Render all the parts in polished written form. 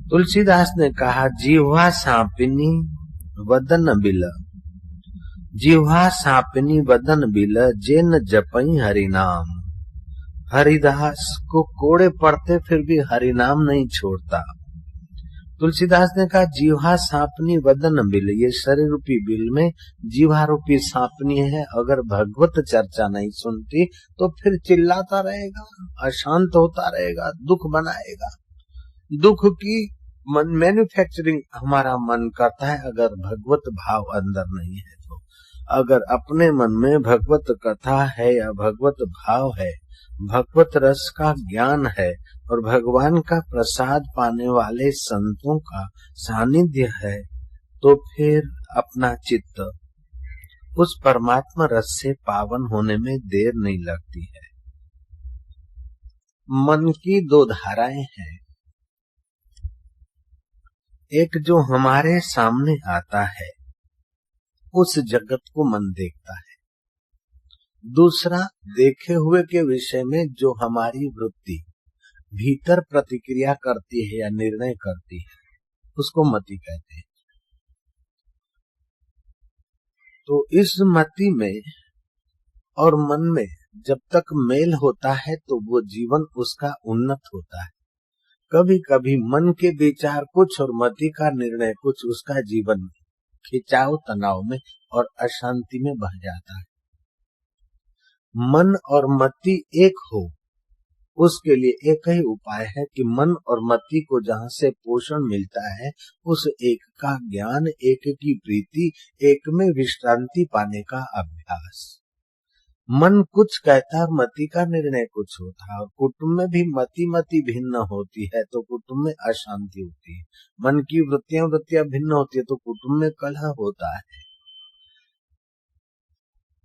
तुलसीदास ने कहा, जीवा सांपिनी वदन बिल, जीवा सांपिनी वदन बिल, जेन जपई हरिनाम। हरिदास को कोड़े पड़ते फिर भी हरिनाम नहीं छोड़ता। तुलसीदास ने कहा, जीवा सांपनी वदन बिल, ये शरीर रूपी बिल में जीवा रूपी सांपनी है। अगर भगवत चर्चा नहीं सुनती तो फिर चिल्लाता रहेगा, अशांत होता रहेगा, दुख बनाएगा। दुख की मैन्युफैक्चरिंग हमारा मन करता है अगर भगवत भाव अंदर नहीं है तो। अगर अपने मन में भगवत कथा है या भगवत भाव है, भगवत रस का ज्ञान है और भगवान का प्रसाद पाने वाले संतों का सानिध्य है, तो फिर अपना चित्त उस परमात्मा रस से पावन होने में देर नहीं लगती है। मन की दो धाराएं हैं, एक जो हमारे सामने आता है उस जगत को मन देखता है, दूसरा देखे हुए के विषय में जो हमारी वृत्ति भीतर प्रतिक्रिया करती है या निर्णय करती है उसको मति कहते हैं। तो इस मति में और मन में जब तक मेल होता है तो वो जीवन उसका उन्नत होता है। कभी कभी मन के विचार कुछ और मति का निर्णय कुछ, उसका जीवन खिंचाव तनाव में और अशांति में बह जाता है। मन और मति एक हो उसके लिए एक ही उपाय है कि मन और मति को जहाँ से पोषण मिलता है उस एक का ज्ञान, एक की प्रीति, एक में विश्रांति पाने का अभ्यास। मन कुछ कहता है, मति का निर्णय कुछ होता है। और कुटुंब में भी मति भिन्न होती है तो कुटुंब में अशांति होती है। मन की वृत्तियां भिन्न होती है तो कुटुंब में कलह होता है।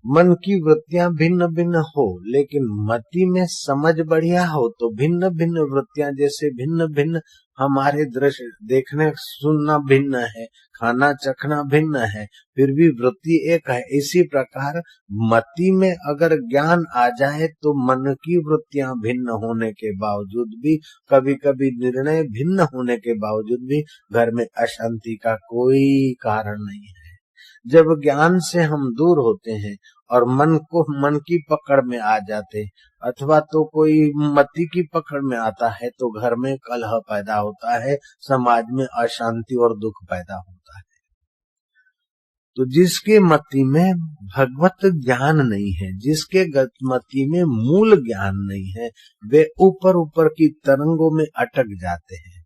मन की वृत्तियां भिन्न भिन्न हो लेकिन मति में समझ बढ़िया हो तो भिन्न भिन्न वृत्तियां, जैसे भिन्न भिन्न हमारे दृश्य देखने सुनना भिन्न है, खाना चखना भिन्न है, फिर भी वृत्ति एक है। इसी प्रकार मति में अगर ज्ञान आ जाए तो मन की वृत्तियां भिन्न होने के बावजूद भी, कभी कभी निर्णय भिन्न होने के बावजूद भी घर में अशांति का कोई कारण नहीं है। जब ज्ञान से हम दूर होते हैं और मन की पकड़ में आ जाते अथवा तो कोई मति की पकड़ में आता है तो घर में कलह पैदा होता है, समाज में अशांति और दुख पैदा होता है। तो जिसके मति में भगवत ज्ञान नहीं है, जिसके मति में मूल ज्ञान नहीं है, वे ऊपर ऊपर की तरंगों में अटक जाते हैं।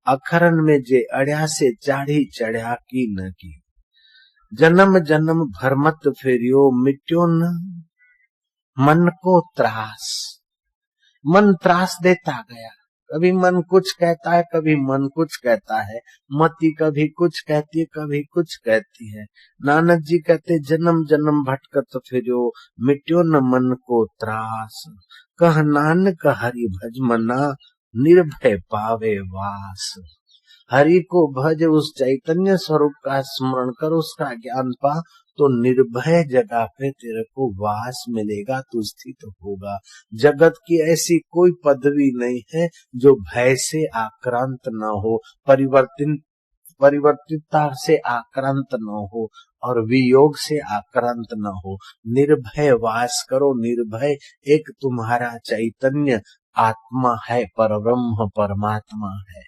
अखरन में जे अड़िया से चाढ़ी चढ़िया की न की, जन्म जन्म भर मत फेरियो, मिट्यो न मन को त्रास। मन त्रास देता गया, कभी मन कुछ कहता है, कभी मन कुछ कहता है, मति कभी कुछ कहती है, कभी कुछ कहती है। नानक जी कहते, जन्म जन्म भटकत फिरो, मिट्यो न मन को त्रास। कह नानक हरि भज मना, निर्भय पावे वास। हरि को भज, उस चैतन्य स्वरूप का स्मरण कर, उसका ज्ञान पा, तो निर्भय जगह पे तेरे को वास मिलेगा, तू स्थित होगा। जगत की ऐसी कोई पदवी नहीं है जो भय से आक्रांत न हो, परिवर्तितता से आक्रांत न हो और वियोग से आक्रांत न हो। निर्भय वास करो। निर्भय एक तुम्हारा चैतन्य आत्मा है, परब्रह्म परमात्मा है।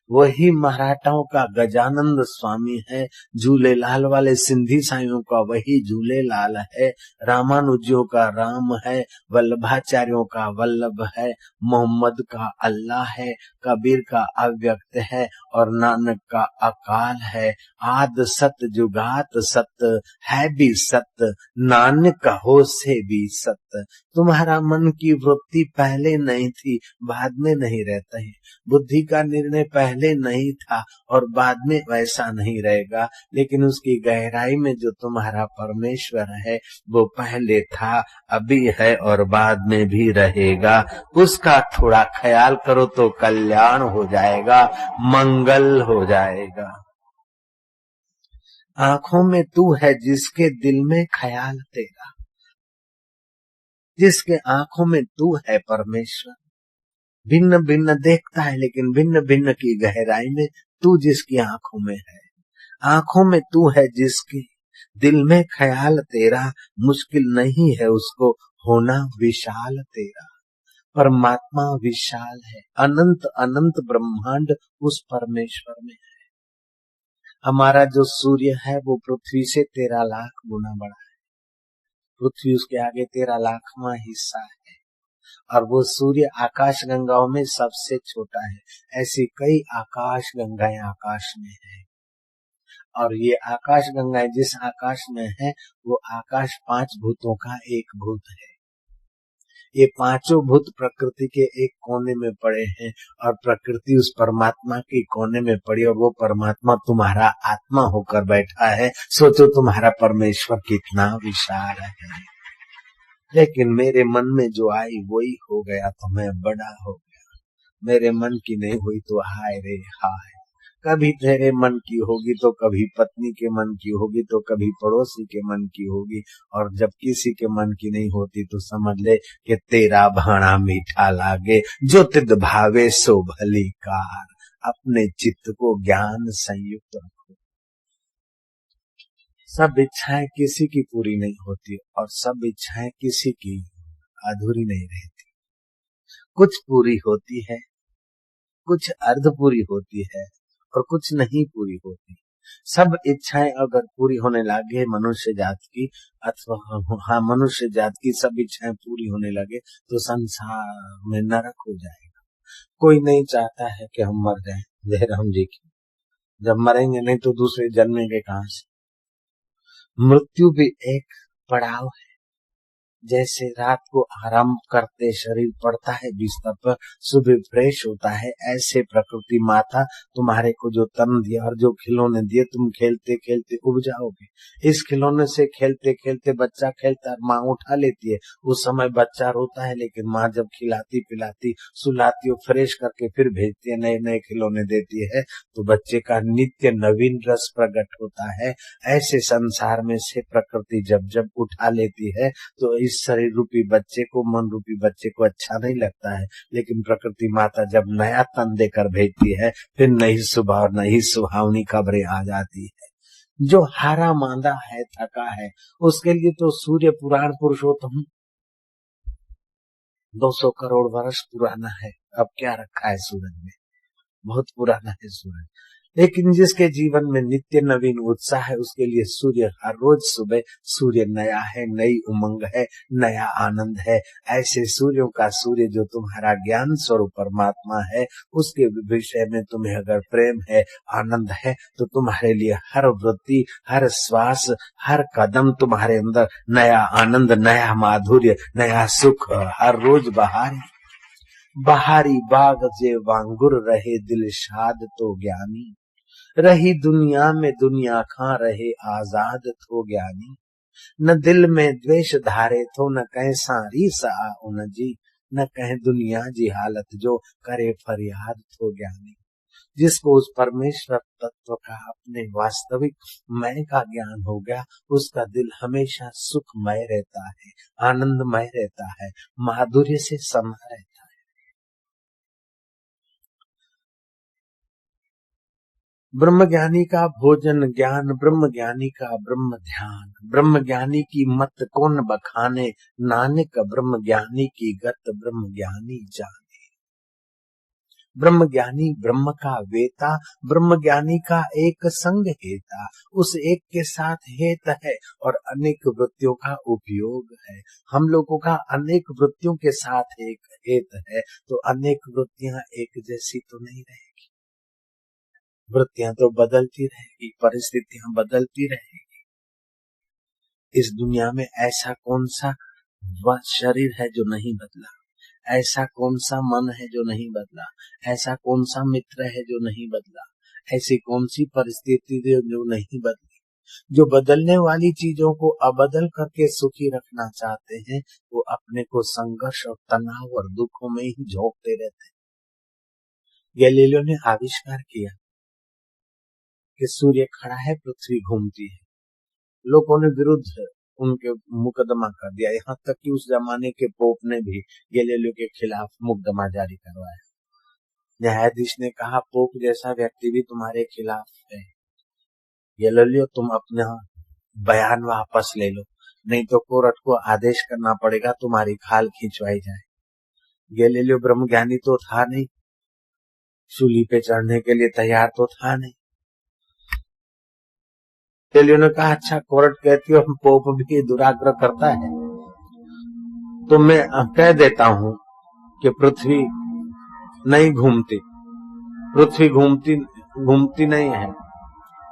वही मराठाओं का गजानंद स्वामी है, झूलेलाल वाले सिंधी साइयों का वही झूलेलाल है, रामानुजियों का राम है, वल्लभाचार्यों का वल्लभ है, मोहम्मद का अल्लाह है, कबीर का अव्यक्त है और नानक का अकाल है। आद सत जुगात सत है भी सत, नानक हो से भी सत। तुम्हारा मन की वृत्ति पहले नहीं थी, बाद में नहीं रहता है। बुद्धि का निर्णय पहले नहीं था और बाद में वैसा नहीं रहेगा, लेकिन उसकी गहराई में जो तुम्हारा परमेश्वर है वो पहले था, अभी है और बाद में भी रहेगा। उसका थोड़ा ख्याल करो तो कल्याण हो जाएगा, मंगल हो जाएगा। आंखों में तू है जिसके दिल में ख्याल तेरा, जिसके आंखों में तू है परमेश्वर, भिन्न भिन्न देखता है, लेकिन भिन्न भिन्न की गहराई में तू जिसकी आंखों में है, आंखों में तू है जिसके, दिल में ख्याल तेरा, मुश्किल नहीं है उसको होना विशाल तेरा। परमात्मा विशाल है, अनंत अनंत ब्रह्मांड उस परमेश्वर में है। हमारा जो सूर्य है वो पृथ्वी से 13 लाख गुना बड़ा है, पृथ्वी उसके आगे 13 लाखवां हिस्सा है, और वो सूर्य आकाश गंगाओं में सबसे छोटा है। ऐसी कई आकाश गंगाएं आकाश में है, और ये आकाश गंगाएं जिस आकाश में है वो आकाश 5 भूतों का एक भूत है। ये पांचों भूत प्रकृति के एक कोने में पड़े हैं, और प्रकृति उस परमात्मा के कोने में पड़ी, और वो परमात्मा तुम्हारा आत्मा होकर बैठा है। सोचो तुम्हारा परमेश्वर कितना विशाल है। लेकिन मेरे मन में जो आई वही हो गया, तो मैं बड़ा हो गया। मेरे मन की नहीं हुई तो हाय रे हाय। कभी तेरे मन की होगी तो कभी पत्नी के मन की होगी तो कभी पड़ोसी के मन की होगी, और जब किसी के मन की नहीं होती तो समझ ले कि तेरा भाणा मीठा लागे, जो तिद भावे सो भली कार। अपने चित्त को ज्ञान संयुक्त रखो। सब इच्छाएं किसी की पूरी नहीं होती, और सब इच्छाएं किसी की अधूरी नहीं रहती। कुछ पूरी होती है, कुछ अर्ध पूरी होती है, और कुछ नहीं पूरी होती। सब इच्छाएं अगर पूरी होने लगे मनुष्य जात की, अथवा मनुष्य जात की सब इच्छाएं पूरी होने लगे तो संसार में नरक हो जाएगा। कोई नहीं चाहता है कि हम मर जाएं, जयराम जी की। जब मरेंगे नहीं तो दूसरे जन्मेंगे कहां से। मृत्यु भी एक पड़ाव है। जैसे रात को आराम करते शरीर पड़ता है बिस्तर पर, सुबह फ्रेश होता है, ऐसे प्रकृति माता तुम्हारे को जो तन दिया और जो खिलौने दिए, तुम खेलते खेलते उब जाओगे। इस खिलौने से खेलते खेलते बच्चा खेलता है, माँ उठा लेती है, उस समय बच्चा रोता है, लेकिन माँ जब खिलाती पिलाती सुलाती और फ्रेश करके फिर भेजती है, नए नए खिलौने देती है, तो बच्चे का नित्य नवीन रस प्रकट होता है। ऐसे संसार में से प्रकृति जब जब उठा लेती है तो इस शरीर रूपी बच्चे को, मन रूपी बच्चे को अच्छा नहीं लगता है, लेकिन प्रकृति माता जब नया तन देकर भेजती है, फिर नई सुबह और नई सुहावनी खबरें आ जाती है। जो हारा मांदा है, थका है, उसके लिए तो सूर्य पुराण पुरुषोत्तम 200 करोड़ वर्ष पुराना है। अब क्या रखा है सूरज में, बहुत पुराना है सूरज। लेकिन जिसके जीवन में नित्य नवीन उत्साह है, उसके लिए सूर्य हर रोज सुबह सूर्य नया है, नई उमंग है, नया आनंद है। ऐसे सूर्यों का सूर्य जो तुम्हारा ज्ञान स्वरूप परमात्मा है, उसके विषय में तुम्हें अगर प्रेम है, आनंद है, तो तुम्हारे लिए हर वृत्ति, हर श्वास, हर कदम तुम्हारे अंदर नया आनंद, नया माधुर्य, नया सुख हर रोज बहारी बाग जे वांगुर रहे दिल शाद तो ज्ञानी, रही दुनिया में दुनिया खां रहे आजाद तो ज्ञानी। न दिल में द्वेष धारे तो न कह सारी सा उन जी, न कह दुनिया जी हालत जो करे फरियाद तो ज्ञानी। जिसको उस परमेश्वर तत्व का अपने वास्तविक मैं का ज्ञान हो गया, उसका दिल हमेशा सुखमय रहता है, आनंदमय रहता है, माधुर्य से समा रहता है। ब्रह्म ज्ञानी का भोजन ज्ञान, ब्रह्म ज्ञानी का ब्रह्म ध्यान, ब्रह्म ज्ञानी की मत कौन बखाने, नानक ब्रह्म ज्ञानी की गत ब्रह्म ज्ञानी जाने। ब्रह्म ज्ञानी ब्रह्म का वेता, ब्रह्म ज्ञानी का एक संग हेता, उस एक के साथ हेत है और अनेक वृत्तियों का उपयोग है। हम लोगों का अनेक वृत्तियों के साथ एक हेत है, तो अनेक वृत्तियां एक जैसी तो नहीं रहेगी। वृत्तियां तो बदलती रहेगी, परिस्थितियां बदलती रहेगी। इस दुनिया में ऐसा कौन सा वह शरीर है जो नहीं बदला, ऐसा कौन सा मन है जो नहीं बदला, ऐसा कौन सा मित्र है जो नहीं बदला, ऐसी कौन सी परिस्थिति जो नहीं बदली। जो बदलने वाली चीजों को अबदल करके सुखी रखना चाहते हैं, वो अपने को संघर्ष और तनाव और दुखों में ही झोंकते रहते हैं। गैलीलियो ने आविष्कार किया कि सूर्य खड़ा है, पृथ्वी घूमती है। लोगों ने विरुद्ध उनके मुकदमा कर दिया। यहाँ तक कि उस जमाने के पोप ने भी गैलीलियो के खिलाफ मुकदमा जारी करवाया। न्यायाधीश ने कहा पोप जैसा व्यक्ति भी तुम्हारे खिलाफ है, गैलीलियो तुम अपना बयान वापस ले लो, नहीं तो कोर्ट को आदेश करना पड़ेगा तुम्हारी खाल खिंचवाई जाए। गैलीलियो ब्रह्मज्ञानी तो था नहीं, सूली पे चढ़ने के लिए तैयार तो था नहीं। गैलीलियो ने कहा अच्छा कोर्ट कहती हो पोप भी दुराग्रह करता है, तो मैं कह देता हूं कि पृथ्वी नहीं घूमती, पृथ्वी घूमती नहीं है,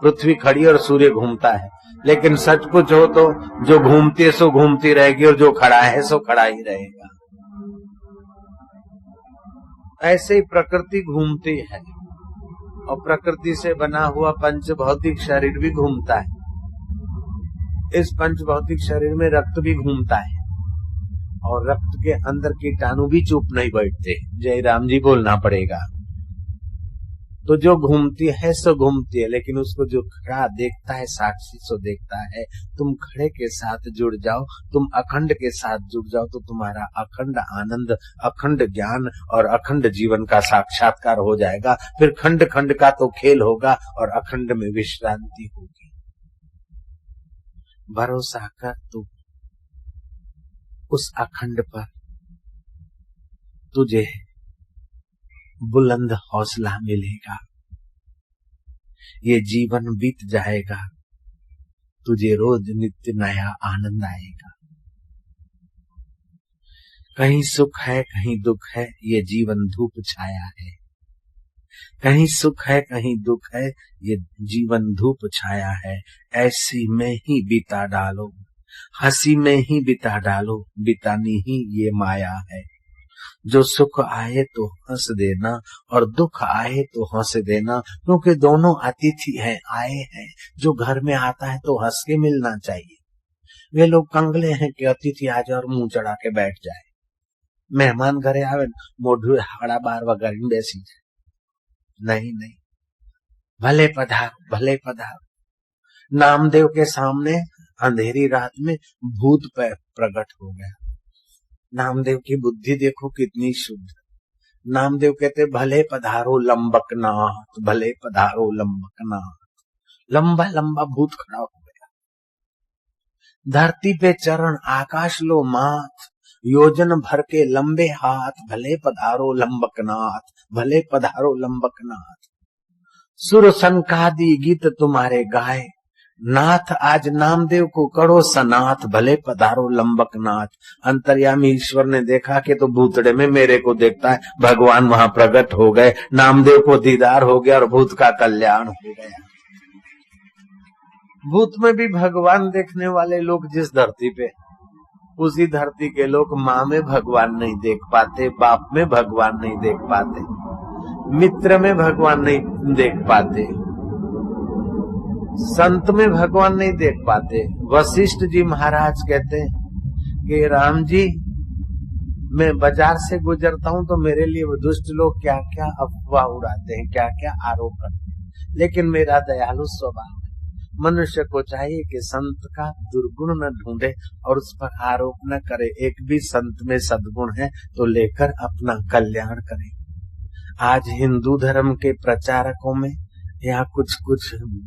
पृथ्वी खड़ी और सूर्य घूमता है। लेकिन सच कुछ हो तो जो घूमती है सो घूमती रहेगी और जो खड़ा है सो खड़ा ही रहेगा। ऐसे ही प्रकृति घूमती है और प्रकृति से बना हुआ पंच भौतिक शरीर भी घूमता है। इस पंच भौतिक शरीर में रक्त भी घूमता है और रक्त के अंदर कीटाणु भी चुप नहीं बैठते। जय राम जी बोलना पड़ेगा। तो जो घूमती है सो घूमती है, लेकिन उसको जो खड़ा देखता है साक्षी सो देखता है। तुम खड़े के साथ जुड़ जाओ, तुम अखंड के साथ जुड़ जाओ तो तुम्हारा अखंड आनंद, अखंड ज्ञान और अखंड जीवन का साक्षात्कार हो जाएगा। फिर खंड खंड का तो खेल होगा और अखंड में विश्रांति होगी। भरोसा कर तू उस अखंड पर, तुझे बुलंद हौसला मिलेगा। ये जीवन बीत जाएगा, तुझे रोज नित्य नया आनंद आएगा। कहीं सुख है कहीं दुख है, ये जीवन धूप छाया है। कहीं सुख है कहीं दुख है, ये जीवन धूप छाया है। ऐसी में ही बिता डालो, हंसी में ही बिता डालो, बितानी ही ये माया है। जो सुख आए तो हंस देना और दुख आए तो हंस देना, क्योंकि दोनों अतिथि हैं, आए हैं। जो घर में आता है तो हंस के मिलना चाहिए। वे लोग कंगले हैं कि अतिथि आ जाए और मुंह चढ़ा के बैठ जाए। मेहमान घरे आवे मोढू हाड़ा बार वगाड़ी बेसी जाए। नहीं नहीं, भले पधारो भले पधारो। नामदेव के सामने अंधेरी रात में भूत प्रकट हो गया। नामदेव की बुद्धि देखो कितनी शुद्ध। नामदेव कहते भले पधारो लंबकनाथ, भले पधारो लंबकनाथ। लंबा लंबा भूत खड़ा हो गया। धरती पे चरण आकाश लो माथ, योजन भर के लंबे हाथ, भले पधारो लंबकनाथ, भले पधारो लंबकनाथ। सुर संकादी गीत तुम्हारे गाए, नाथ आज नामदेव को करो सनाथ, भले पधारो लंबकनाथ। अंतर्यामी ईश्वर ने देखा कि तो भूतड़े में मेरे को देखता है, भगवान वहां प्रकट हो गए। नामदेव को दीदार हो गया और भूत का कल्याण हो गया। भूत में भी भगवान देखने वाले लोग जिस धरती पे, उसी धरती के लोग माँ में भगवान नहीं देख पाते, बाप में भगवान नहीं देख पाते, मित्र में भगवान नहीं देख पाते, संत में भगवान नहीं देख पाते। वशिष्ठ जी महाराज कहते हैं कि राम जी, मैं बाजार से गुजरता हूं तो मेरे लिए वो दुष्ट लोग क्या क्या अफवाह उड़ाते हैं, क्या क्या आरोप करते हैं, लेकिन मेरा दयालु स्वभाव है। मनुष्य को चाहिए कि संत का दुर्गुण न ढूंढे और उस पर आरोप न करे। एक भी संत में सद्गुण है तो लेकर अपना कल्याण करे। आज हिंदू धर्म के प्रचारकों में या कुछ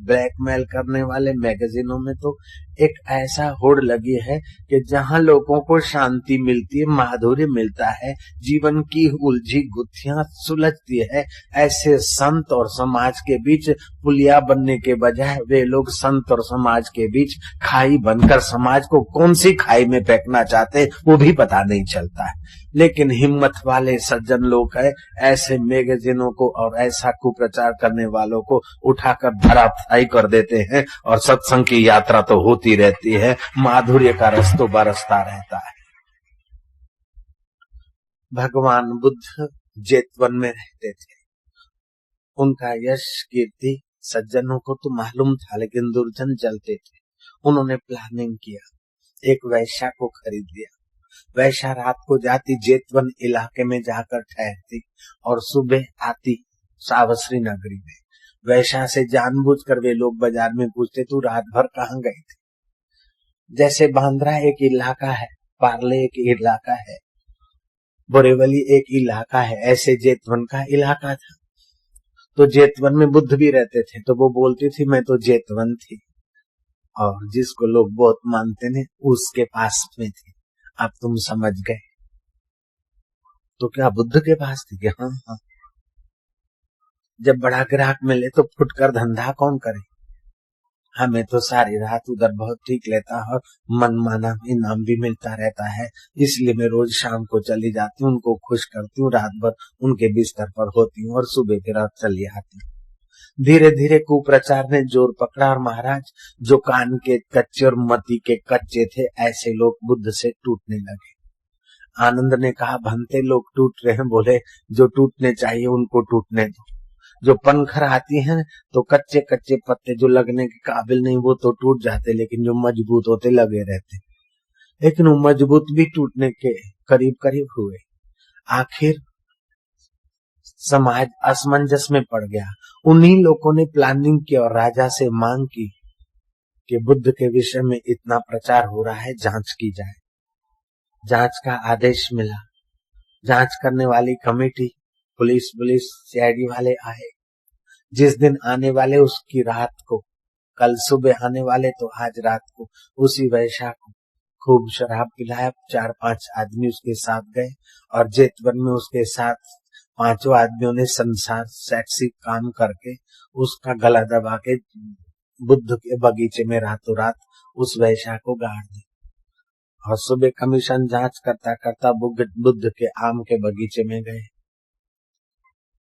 ब्लैकमेल करने वाले मैगजीनों में तो एक ऐसा होड़ लगी है कि जहां लोगों को शांति मिलती है, माधुर्य मिलता है, जीवन की उलझी गुत्थियां सुलझती है, ऐसे संत और समाज के बीच पुलिया बनने के बजाय वे लोग संत और समाज के बीच खाई बनकर समाज को कौन सी खाई में फेंकना चाहते वो भी पता नहीं चलता है। लेकिन हिम्मत वाले सज्जन लोग हैं, ऐसे मैगजीनों को और ऐसा कुप्रचार करने वालों को उठाकर धराशायी कर देते हैं और सत्संग की यात्रा तो होती रहती है, माधुर्य का रस तो बरसता रहता है। भगवान बुद्ध जेतवन में रहते थे, उनका यश कीर्ति सज्जनों को तो मालूम था, लेकिन दुर्जन चलते थे। उन्होंने प्लानिंग किया, एक वैश्या को खरीद लिया। वैश्या रात को जाती, जेतवन इलाके में जाकर ठहरती और सुबह आती सावश्री नगरी में। वैश्या से जानबूझकर वे लोग बाजार में पूछते, तू रात भर कहाँ गई थी? जैसे बांद्रा एक इलाका है, पार्ले एक इलाका है, बोरेवली एक इलाका है, ऐसे जेतवन का इलाका था। तो जेतवन में बुद्ध भी रहते थे, तो वो बोलती थी मैं तो जेतवन थी, और जिसको लोग बहुत मानते थे उसके पास में थी। अब तुम समझ गए। तो क्या बुद्ध के पास थी? कि हाँ हाँ। जब बड़ा ग्राहक मिले तो फुटकर धंधा कौन करे? हमें तो सारी रात उधर बहुत ठीक लेता है, मनमाना इनाम भी मिलता रहता है, इसलिए मैं रोज शाम को चली जाती हूँ, उनको खुश करती हूँ, रात भर उनके बिस्तर पर होती हूँ और सुबह की रात चली आती हूँ। धीरे धीरे कुप्रचार ने जोर पकड़ा और महाराज जो कान के कच्चे और मति के कच्चे थे, ऐसे लोग बुद्ध से टूटने लगे। आनंद ने कहा भंते लोग टूट रहे हैं। बोले जो टूटने चाहिए उनको टूटने दो। जो पनखर आती है तो कच्चे कच्चे पत्ते जो लगने के काबिल नहीं वो तो टूट जाते, लेकिन जो मजबूत होते लगे रहते। लेकिन वो मजबूत भी टूटने के करीब करीब हुए। आखिर समाज असमंजस में पड़ गया। उन्हीं लोगों ने प्लानिंग की और राजा से मांग की कि बुद्ध के विषय में इतना प्रचार हो रहा है, जांच की जाए। जांच का आदेश मिला। जांच करने वाली कमेटी पुलिस सीआईडी वाले आए। जिस दिन आने वाले उसकी रात को, कल सुबह आने वाले तो आज रात को, उसी वैशा को खूब शराब पिलाया। 4-5 आदमी उसके साथ गए और जेतवन में उसके साथ 5 आदमियों ने संसार सेक्सी काम करके उसका गला दबा के बुद्ध के बगीचे में रातों रात उस वैशा को गाड़ दी। और सुबह कमीशन जांच करता करता बुद्ध के आम के बगीचे में गए।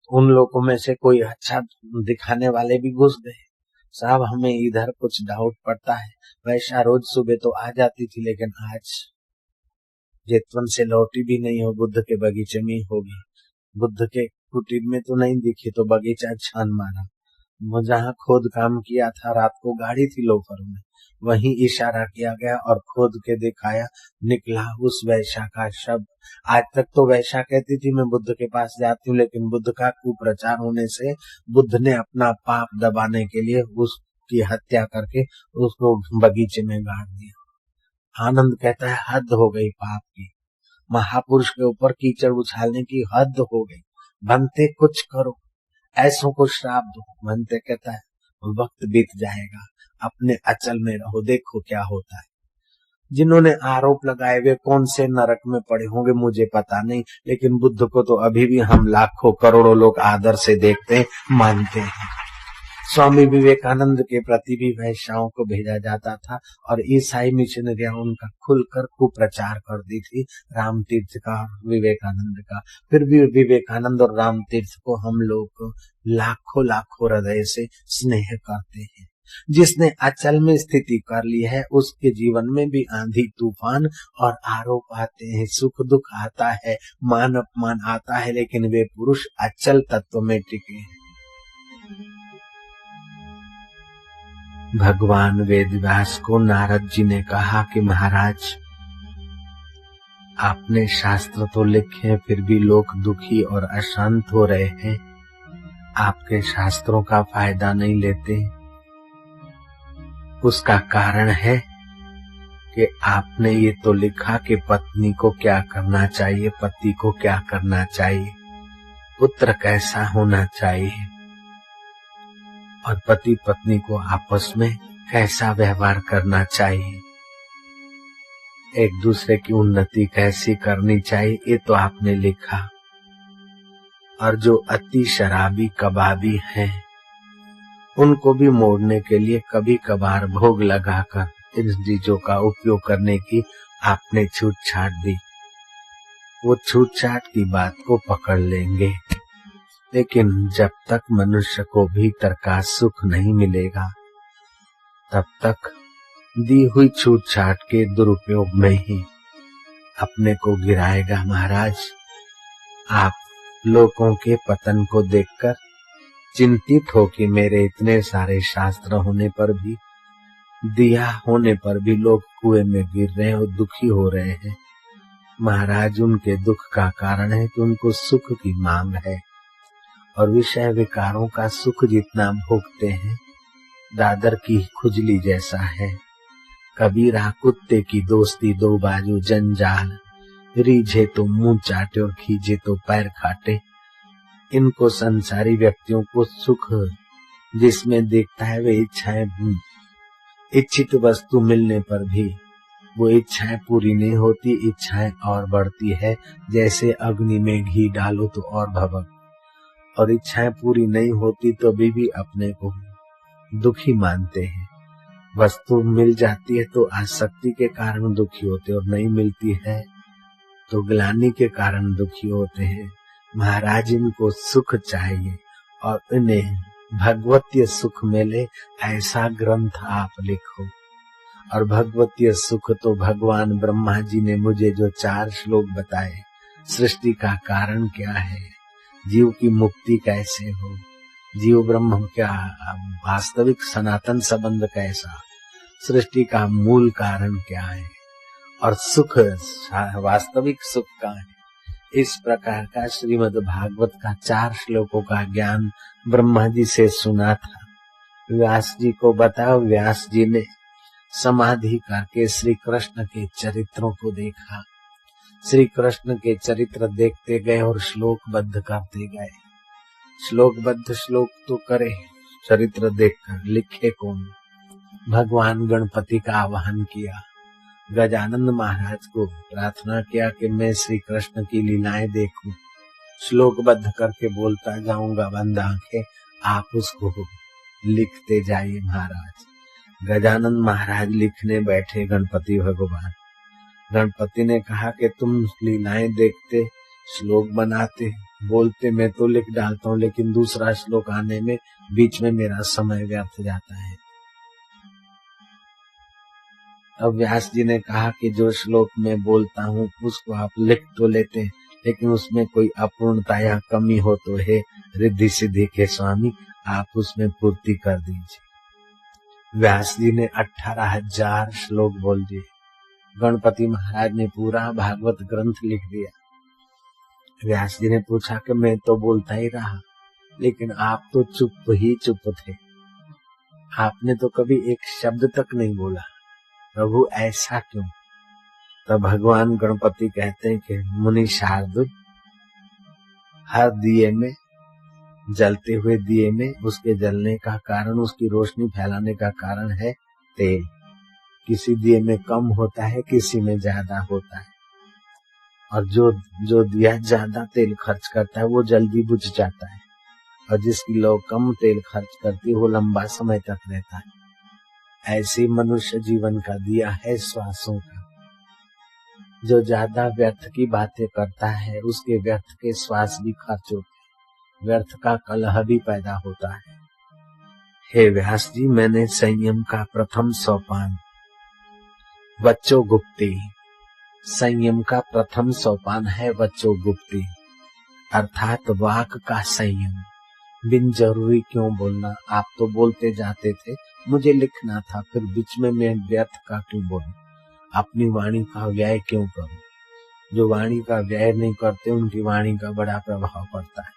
उन लोगों में से कोई अच्छा दिखाने वाले भी घुस गए। साहब हमें इधर कुछ डाउट पड़ता है। वैशा रोज सुबह तो आ जाती थी, लेकिन आज जेतवन से लौटी भी नहीं हो, बुद्ध के बगीचे में ही होगी। बुद्ध के कुटीर में तो नहीं दिखी, तो बगीचा छान मारा। वो जहाँ खोद काम किया था, रात को गाड़ी थी लोफर में, वहीं इशारा किया गया और खोद के दिखाया, निकला उस वैशा का शब्द। आज तक तो वैशा कहती थी मैं बुद्ध के पास जाती हूँ, लेकिन बुद्ध का कुप्रचार होने से बुद्ध ने अपना पाप दबाने के लिए उसकी हत्या करके उसको बगीचे में गाड़ दिया। आनंद कहता है हद हो गई पाप की, महापुरुष के ऊपर कीचड़ उछालने की हद हो गई। बनते कुछ करो, ऐसों को श्राप दो। बनते कहता है वक्त बीत जाएगा, अपने अचल में रहो, देखो क्या होता है। जिन्होंने आरोप लगाए वे कौन से नरक में पड़े होंगे मुझे पता नहीं, लेकिन बुद्ध को तो अभी भी हम लाखों करोड़ों लोग आदर से देखते हैं, मानते हैं। स्वामी विवेकानंद के प्रति भी वैश्याओं को भेजा जाता था और ईसाई मिशनरियां उनका खुलकर कुप्रचार कर दी थी, राम तीर्थ का और विवेकानंद का। फिर भी विवेकानंद और राम तीर्थ को हम लोग लाखों लाखों हृदय से स्नेह करते हैं। जिसने अचल में स्थिति कर ली है उसके जीवन में भी आंधी तूफान और आरोप आते हैं, सुख दुख आता है, मान अपमान आता है, लेकिन वे पुरुष अचल तत्व में टिके हैं। भगवान वेदव्यास को नारद जी ने कहा कि महाराज आपने शास्त्र तो लिखे फिर भी लोग दुखी और अशांत हो रहे हैं, आपके शास्त्रों का फायदा नहीं लेते। उसका कारण है कि आपने ये तो लिखा कि पत्नी को क्या करना चाहिए, पति को क्या करना चाहिए, पुत्र कैसा होना चाहिए और पति पत्नी को आपस में कैसा व्यवहार करना चाहिए, एक दूसरे की उन्नति कैसी करनी चाहिए, ये तो आपने लिखा। और जो अति शराबी कबाबी हैं उनको भी मोड़ने के लिए कभी कभार भोग लगाकर इन चीजों का उपयोग करने की आपने छूट छाट दी। वो छूट छाट की बात को पकड़ लेंगे, लेकिन जब तक मनुष्य को भीतर का सुख नहीं मिलेगा तब तक दी हुई छूट छाट के दुरुपयोग में ही अपने को गिराएगा। महाराज आप लोगों के पतन को देखकर चिंतित हो कि मेरे इतने सारे शास्त्र होने पर भी, दिया होने पर भी लोग कुएं में गिर रहे हैं और दुखी हो रहे हैं। महाराज उनके दुख का कारण है कि उनको सुख की मांग है और विषय विकारों का सुख जितना भोगते हैं दादर की खुजली जैसा है। कबीरा कुत्ते की दोस्ती दो बाजू जंजाल, रीझे तो मुंह चाटे और खींचे तो पैर खाटे। इनको संसारी व्यक्तियों को सुख जिसमें देखता है वे इच्छाएं, इच्छित वस्तु मिलने पर भी वो इच्छाएं पूरी नहीं होती, इच्छाएं और बढ़ती है। जैसे अग्नि में घी डालो तो और भभक, और इच्छाएं पूरी नहीं होती तो अभी भी अपने को दुखी मानते हैं। वस्तु मिल जाती है तो आसक्ति के कारण दुखी होते, और नहीं मिलती है तो ग्लानि के कारण दुखी होते हैं। महाराज इनको सुख चाहिए और इन्हें भगवतीय सुख मिले ऐसा ग्रंथ आप लिखो। और भगवतीय सुख तो भगवान ब्रह्मा जी ने मुझे जो 4 श्लोक बताए, सृष्टि का कारण क्या है, जीव की मुक्ति कैसे हो, जीव ब्रह्म क्या वास्तविक सनातन संबंध कैसा, सृष्टि का मूल कारण क्या है, और सुख वास्तविक सुख का है। इस प्रकार का श्रीमद् भागवत का 4 श्लोकों का ज्ञान ब्रह्मा जी से सुना था। व्यास जी को बताओ, व्यास जी ने समाधि करके श्री कृष्ण के चरित्रों को देखा। श्री कृष्ण के चरित्र देखते गए और श्लोकबद्ध करते गए। श्लोकबद्ध श्लोक तो करे, चरित्र देखकर लिखे कौन। भगवान गणपति का आवाहन किया, गजानन महाराज को प्रार्थना किया कि मैं श्री कृष्ण की लीलाएं देखूं, श्लोकबद्ध करके बोलता जाऊंगा, बंद आंखें, आप उसको लिखते जाइए महाराज। गजानन महाराज लिखने बैठे गणपति भगवान। गणपति ने कहा कि तुम लीलाएं देखते, श्लोक बनाते, बोलते, मैं तो लिख डालता हूँ, लेकिन दूसरा श्लोक आने में बीच में मेरा समय व्यर्थ जाता है। अब व्यास जी ने कहा कि जो श्लोक मैं बोलता हूँ उसको आप लिख तो लेते, लेकिन उसमें कोई अपूर्णता या कमी हो तो हे रिद्धि सिद्धि के स्वामी आप उसमें पूर्ति कर दीजिए। व्यास जी ने 18,000 श्लोक बोल दिए। गणपति महाराज ने पूरा भागवत ग्रंथ लिख दिया। व्यास जी ने पूछा कि मैं तो बोलता ही रहा, लेकिन आप तो चुप ही चुप थे, आपने तो कभी एक शब्द तक नहीं बोला, प्रभु ऐसा क्यों? तब भगवान गणपति कहते हैं कि मुनि शार्दुल, हर दिए में, जलते हुए दिए में, उसके जलने का कारण, उसकी रोशनी फैलाने का कारण है तेल। किसी दिए में कम होता है, किसी में ज्यादा होता है, और जो दिया ज्यादा तेल खर्च करता है वो जल्दी बुझ जाता है, और जिसकी लोग कम तेल खर्च करती है वो लंबा समय तक रहता है। ऐसे मनुष्य जीवन का दिया है श्वासों का। जो ज्यादा व्यर्थ की बातें करता है उसके व्यर्थ के श्वास भी खर्च होते हैं, व्यर्थ का कलह भी पैदा होता है। हे व्यास जी, मैंने संयम का प्रथम सोपान वच्चो गुप्ती, संयम का प्रथम सोपान है वच्चो गुप्ती, अर्थात वाक का संयम। बिन जरूरी क्यों बोलना, आप तो बोलते जाते थे, मुझे लिखना था, फिर बीच में मैं व्यर्थ का क्यों बोलूं, अपनी वाणी का व्यय क्यों करूं। जो वाणी का व्यय नहीं करते उनकी वाणी का बड़ा प्रभाव पड़ता है।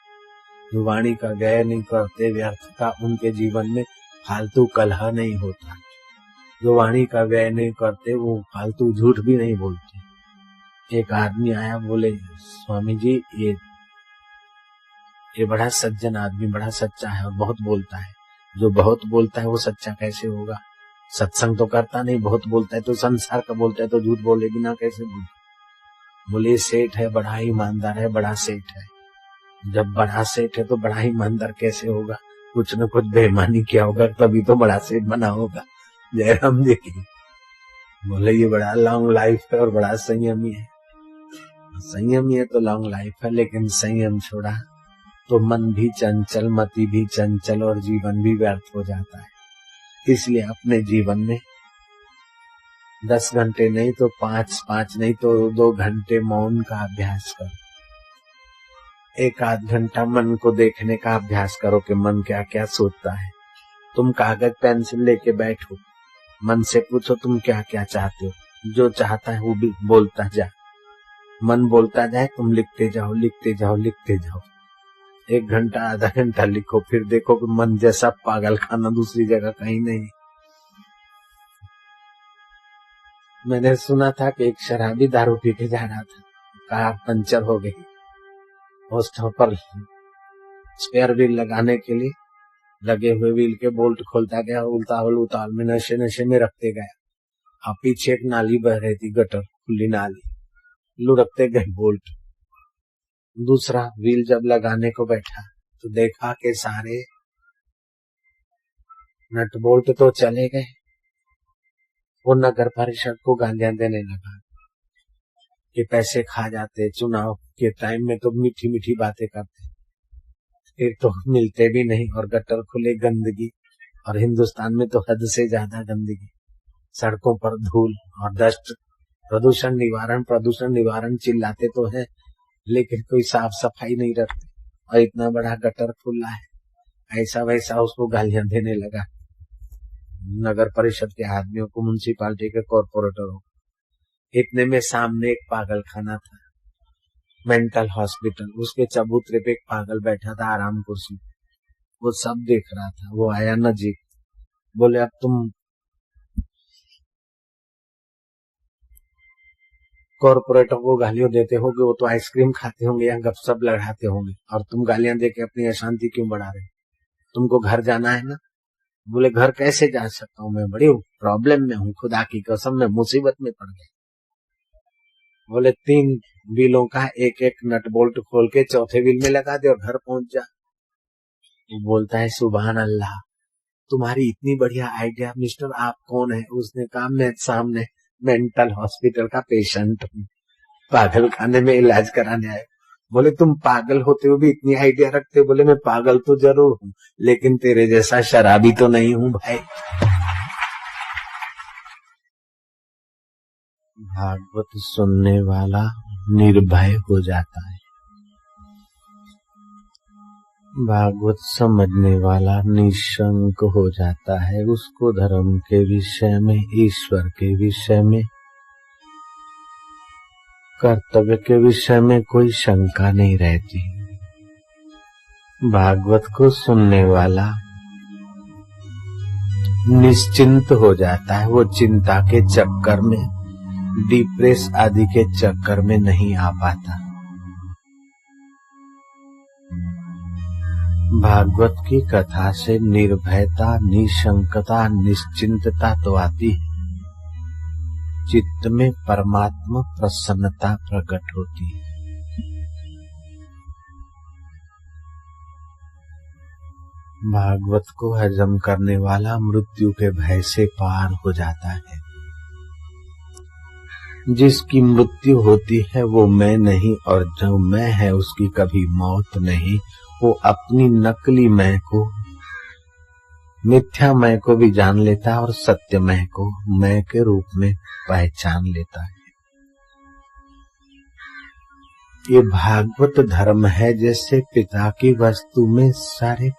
जो वाणी का व्यय नहीं करते, व्यर्थ का उनके जीवन में फालतू कलह नहीं होता। जो वाणी का व्यय नहीं करते वो फालतू झूठ भी नहीं बोलते। एक आदमी आया, बोले स्वामी जी ये बड़ा सज्जन आदमी, बड़ा सच्चा है और बहुत बोलता है। जो बहुत बोलता है वो सच्चा कैसे होगा? सत्संग तो करता नहीं, बहुत बोलता है तो संसार का बोलता है, तो झूठ बोले बिना कैसे बोले? बोले सेठ है, बड़ा ही ईमानदार है, बड़ा सेठ है। जब बड़ा सेठ है तो बड़ा ही ईमानदार कैसे होगा? कुछ न कुछ बेईमानी किया होगा, तभी तो बड़ा सेठ बना होगा। जयराम जी की बोले ये बड़ा लॉन्ग लाइफ है और बड़ा संयमी है। संयमी है तो लॉन्ग लाइफ है, लेकिन संयम छोड़ा तो मन भी चंचल, मति भी चंचल और जीवन भी व्यर्थ हो जाता है। इसलिए अपने जीवन में 10 घंटे नहीं तो 5 नहीं तो 2 घंटे मौन का अभ्यास करो। 1 आध घंटा मन को देखने का अभ्यास करो कि मन क्या क्या सोचता है। तुम कागज पेंसिल लेके बैठो, मन से पूछो तुम क्या क्या चाहते हो, जो चाहता है वो भी बोलता जा। मन बोलता जाए, तुम लिखते जाओ, लिखते जाओ, लिखते जाओ। 1 घंटा आधा घंटा लिखो, फिर देखो कि मन जैसा पागल खाना दूसरी जगह कहीं नहीं। मैंने सुना था कि एक शराबी दारू पी के जा रहा था, कार पंचर हो गई, उस पर स्पेयर व्हील लगाने के लिए लगे हुए व्हील के बोल्ट खोलता गया, उताल में नशे नशे में रखते गया। अब पीछे एक नाली बह रही थी, गटर, खुली नाली, लुढ़कते गए बोल्ट। दूसरा व्हील जब लगाने को बैठा तो देखा कि सारे नट बोल्ट तो चले गए। वो नगर परिषद को गालियां देने लगा कि पैसे खा जाते, चुनाव के टाइम में तो मीठी मीठी बातें करते, फिर तो मिलते भी नहीं, और गटर खुले, गंदगी, और हिंदुस्तान में तो हद से ज्यादा गंदगी, सड़कों पर धूल और डस्ट, प्रदूषण निवारण चिल्लाते तो है, लेकिन कोई साफ सफाई नहीं रखते, और इतना बड़ा गटर खुला है। ऐसा वैसा उसको गालियां देने लगा, नगर परिषद के आदमियों को, म्युनिसिपालिटी के कॉर्पोरेटरों। इतने में सामने एक पागल खाना था, मेंटल हॉस्पिटल, उसके चबूतरे पे एक पागल बैठा था आराम कुर्सी, वो सब देख रहा था। वो आया नजीक, बोले अब तुम कॉर्पोरेटर को गालियां देते होगे, वो तो आइसक्रीम खाते होंगे या गपशप लड़ाते होंगे, और तुम गालियां देके अपनी अशांति क्यों बढ़ा रहे? तुमको घर जाना है ना? बोले घर कैसे जा सकता हूँ, मैं बड़ी प्रॉब्लम में हूँ, खुदा की कसम मैं मुसीबत में पड़ गया। बोले 3 व्हीलों का एक एक नट बोल्ट खोल के चौथे व्हील में लगा दे और घर पहुंच जा। वो बोलता है सुभान अल्लाह, तुम्हारी इतनी बढ़िया आइडिया मिस्टर, आप कौन है? उसने कहा मैं सामने मेंटल हॉस्पिटल का पेशेंट हूँ, पागल खाने में इलाज कराने आए। बोले तुम पागल होते हुए भी इतनी आइडिया रखते हो? बोले मैं पागल तो जरूर हूँ, लेकिन तेरे जैसा शराबी तो नहीं हूँ भाई। भागवत सुनने वाला निर्भय हो जाता है, भागवत समझने वाला निशंक हो जाता है। उसको धर्म के विषय में, ईश्वर के विषय में, कर्तव्य के विषय में कोई शंका नहीं रहती। भागवत को सुनने वाला निश्चिंत हो जाता है, वो चिंता के चक्कर में, डिप्रेस आदि के चक्कर में नहीं आ पाता। भागवत की कथा से निर्भयता, निशंकता, निश्चिंतता तो आती है, चित्त में परमात्मा प्रसन्नता प्रकट होती है। भागवत को हजम करने वाला मृत्यु के भय से पार हो जाता है। जिसकी मृत्यु होती है वो मैं नहीं, और जो मैं है उसकी कभी मौत नहीं। वो अपनी नकली मैं को, मिथ्या मैं को भी जान लेता है, और सत्य मैं को मैं के रूप में पहचान लेता है। ये भागवत धर्म है। जैसे पिता की वस्तु में सारे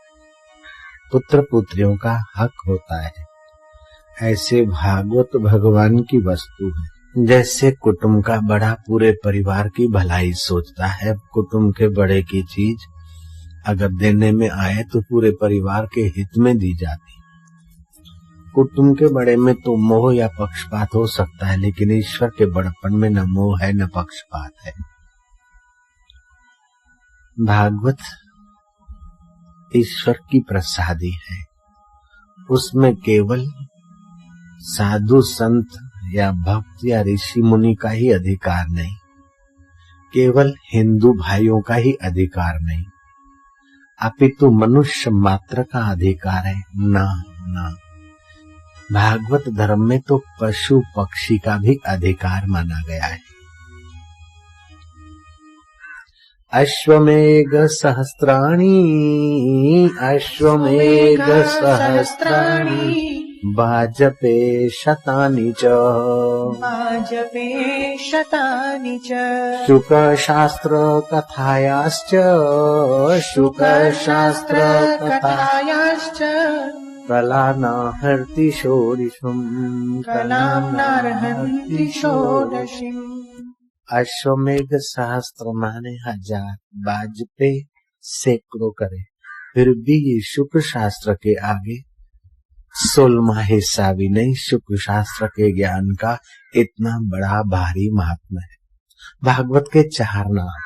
पुत्र पुत्रियों का हक होता है, ऐसे भागवत भगवान की वस्तु है। जैसे कुटुंब का बड़ा पूरे परिवार की भलाई सोचता है, कुटुंब के बड़े की चीज अगर देने में आए तो पूरे परिवार के हित में दी जाती। कुटुंब के बड़े में तो मोह या पक्षपात हो सकता है, लेकिन ईश्वर के बड़पन में न मोह है न पक्षपात है। भागवत ईश्वर की प्रसादी है, उसमें केवल साधु संत या भक्त या ऋषि मुनि का ही अधिकार नहीं, केवल हिंदू भाइयों का ही अधिकार नहीं, अपितु मनुष्य मात्र का अधिकार है। ना ना, भागवत धर्म में तो पशु पक्षी का भी अधिकार माना गया है। अश्वमेघ सहस्त्राणि, अश्वमेघ सहस्त्राणि, भाजपे शतानि च, भाजपे शतानि च, शुकशास्त्र कथायाश्च, शुकशास्त्र कथायाश्च, कलानाहर्ति षोडशम्, कलानार्हन्ति षोडशीम्। अश्वमेघ सहस्त्र माने 1000, भाजपे सैकड़ों करे, फिर भी ये शुक्र शास्त्र के आगे 16वां हिस्सा भी नहीं शुक्र शास्त्र के ज्ञान का इतना बड़ा भारी महात्मा है। भागवत के 4 नाम,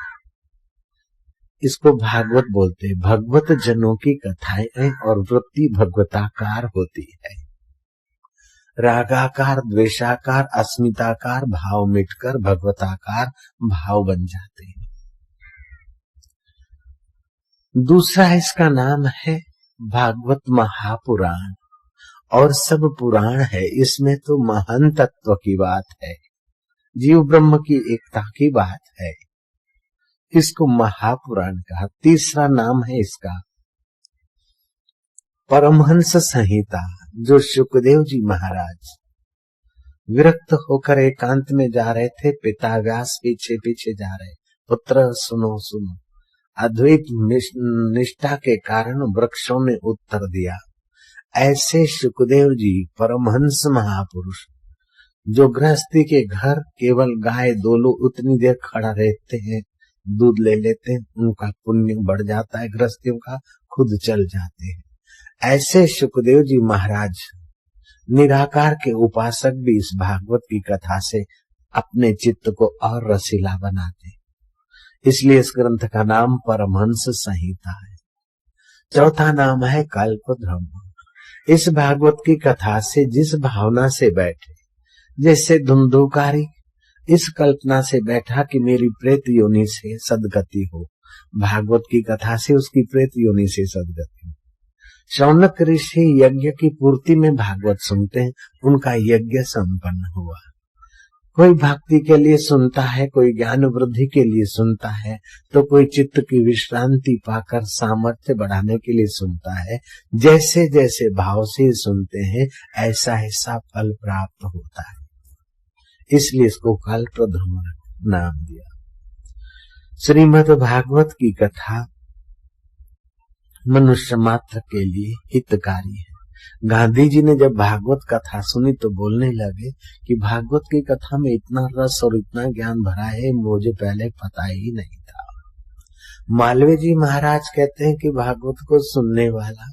इसको भागवत बोलते हैं। भगवत जनों की कथाएं और वृत्ति भगवताकार होती है। रागाकार, द्वेषाकार, अस्मिताकार भाव मिटकर भगवताकार भाव बन जाते हैं। दूसरा इसका नाम है भागवत महापुराण, और सब पुराण है, इसमें तो महान तत्व की बात है, जीव ब्रह्म की एकता की बात है, इसको महापुराण कहा। तीसरा नाम है इसका परमहंस संहिता, जो सुखदेव जी महाराज विरक्त होकर एकांत में जा रहे थे, पिता व्यास पीछे पीछे जा रहे, पुत्र सुनो सुनो, अद्वैत निष्ठा के कारण वृक्षों ने उत्तर दिया। ऐसे सुखदेव जी परमहंस महापुरुष, जो गृहस्थी के घर केवल गाय दोलो उतनी देर खड़ा रहते हैं, दूध ले लेते हैं, उनका पुण्य बढ़ जाता है, गृहस्थियों का खुद चल जाते हैं। ऐसे सुखदेव जी महाराज निराकार के उपासक भी इस भागवत की कथा से अपने चित्त को और रसीला बनाते, इसलिए इस ग्रंथ का नाम परमहंस संहिता है। चौथा नाम है कल्पद्रुम। इस भागवत की कथा से जिस भावना से बैठे, जैसे धुंधुकारी इस कल्पना से बैठा कि मेरी प्रेत योनि से सदगति हो, भागवत की कथा से उसकी प्रेत योनि से सदगति हो। शौनक ऋषि यज्ञ की पूर्ति में भागवत सुनते हैं, उनका यज्ञ संपन्न हुआ। कोई भक्ति के लिए सुनता है, कोई ज्ञान वृद्धि के लिए सुनता है, तो कोई चित्त की विश्रांति पाकर सामर्थ्य बढ़ाने के लिए सुनता है। जैसे जैसे भाव से सुनते हैं, ऐसा ऐसा फल प्राप्त होता है, इसलिए इसको कल्पद्रुम नाम दिया। श्रीमद् भागवत की कथा मनुष्य मात्र के लिए हितकारी है। गांधी जी ने जब भागवत कथा सुनी तो बोलने लगे कि भागवत की कथा में इतना रस और इतना ज्ञान भरा है, मुझे पहले पता ही नहीं था। मालवीय जी महाराज कहते हैं कि भागवत को सुनने वाला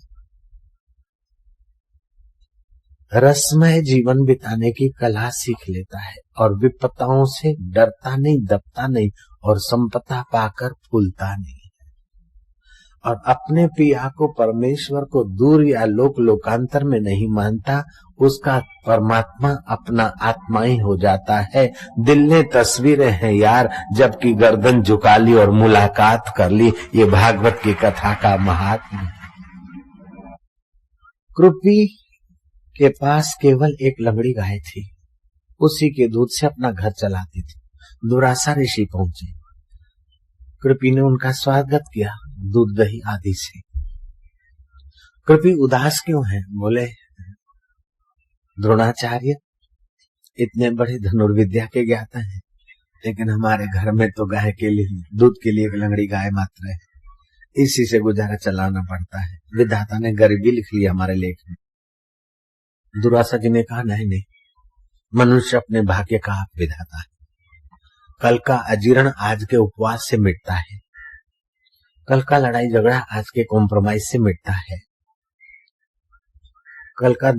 रसमय जीवन बिताने की कला सीख लेता है और विपत्ताओं से डरता नहीं, दबता नहीं और संपदा पाकर फूलता नहीं, और अपने पिया को, परमेश्वर को दूर या लोक लोकांतर में नहीं मानता, उसका परमात्मा अपना आत्मा ही हो जाता है। दिल ने तस्वीरें हैं यार, जबकि गर्दन झुका ली और मुलाकात कर ली। ये भागवत की कथा का महात्म्य। कृपी के पास केवल एक लंगड़ी गाय थी, उसी के दूध से अपना घर चलाती थी। दुरासा ऋषि पहुंचे, कृपी ने उनका स्वागत किया दूध दही आदि से। कृपी उदास क्यों है? बोले द्रोणाचार्य इतने बड़े धनुर्विद्या के ज्ञाता हैं, लेकिन हमारे घर में तो गाय के लिए, दूध के लिए एक लंगड़ी गाय मात्र है, इसी से गुजारा चलाना पड़ता है। विधाता ने गरीबी लिख लिया हमारे लेख में। दुरासा जी ने कहा नहीं नहीं, मनुष्य अपने भाग्य का आप विधाता है। कल का अजीर्ण आज के उपवास से मिटता है, कल का लड़ाई झगड़ा आज के कॉम्प्रोमाइज से मिटता है, कल का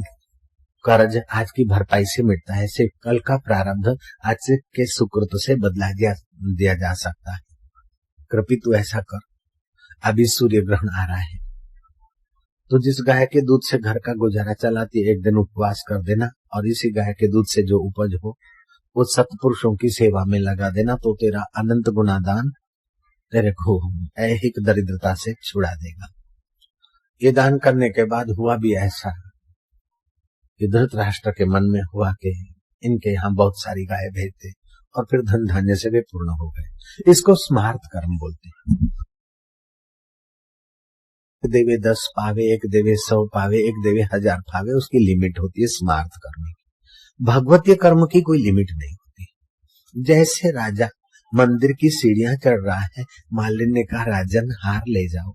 कर्ज आज की भरपाई से मिटता है, सिर्फ कल का प्रारब्ध आज के सुकृत से बदला दिया जा सकता है। कृपी तू ऐसा कर, अभी सूर्य ग्रहण आ रहा है, तो जिस गाय के दूध से घर का गुजारा चलाती, एक दिन उपवास कर देना और इसी गाय के दूध से जो उपज हो वो सत्पुरुषों की सेवा में लगा देना, तो तेरा अनंत गुना दान तेरे को ऐहिक दरिद्रता से छुड़ा देगा। ये दान करने के बाद हुआ भी ऐसा कि धृतराष्ट्र के मन में हुआ कि इनके यहाँ बहुत सारी गाय भेजते, और फिर धन धान्य से वे पूर्ण हो गए। इसको स्मार्त कर्म बोलते हैं। एक देवे 10 पावे, एक देवे 100 पावे, एक देवे 1000 पावे, उसकी लिमिट होती है स्मार्त कर्म की। भगवतीय कर्म की कोई लिमिट नहीं होती। जैसे राजा मंदिर की सीढ़ियां चढ़ रहा है, मालिन ने कहा राजन हार ले जाओ,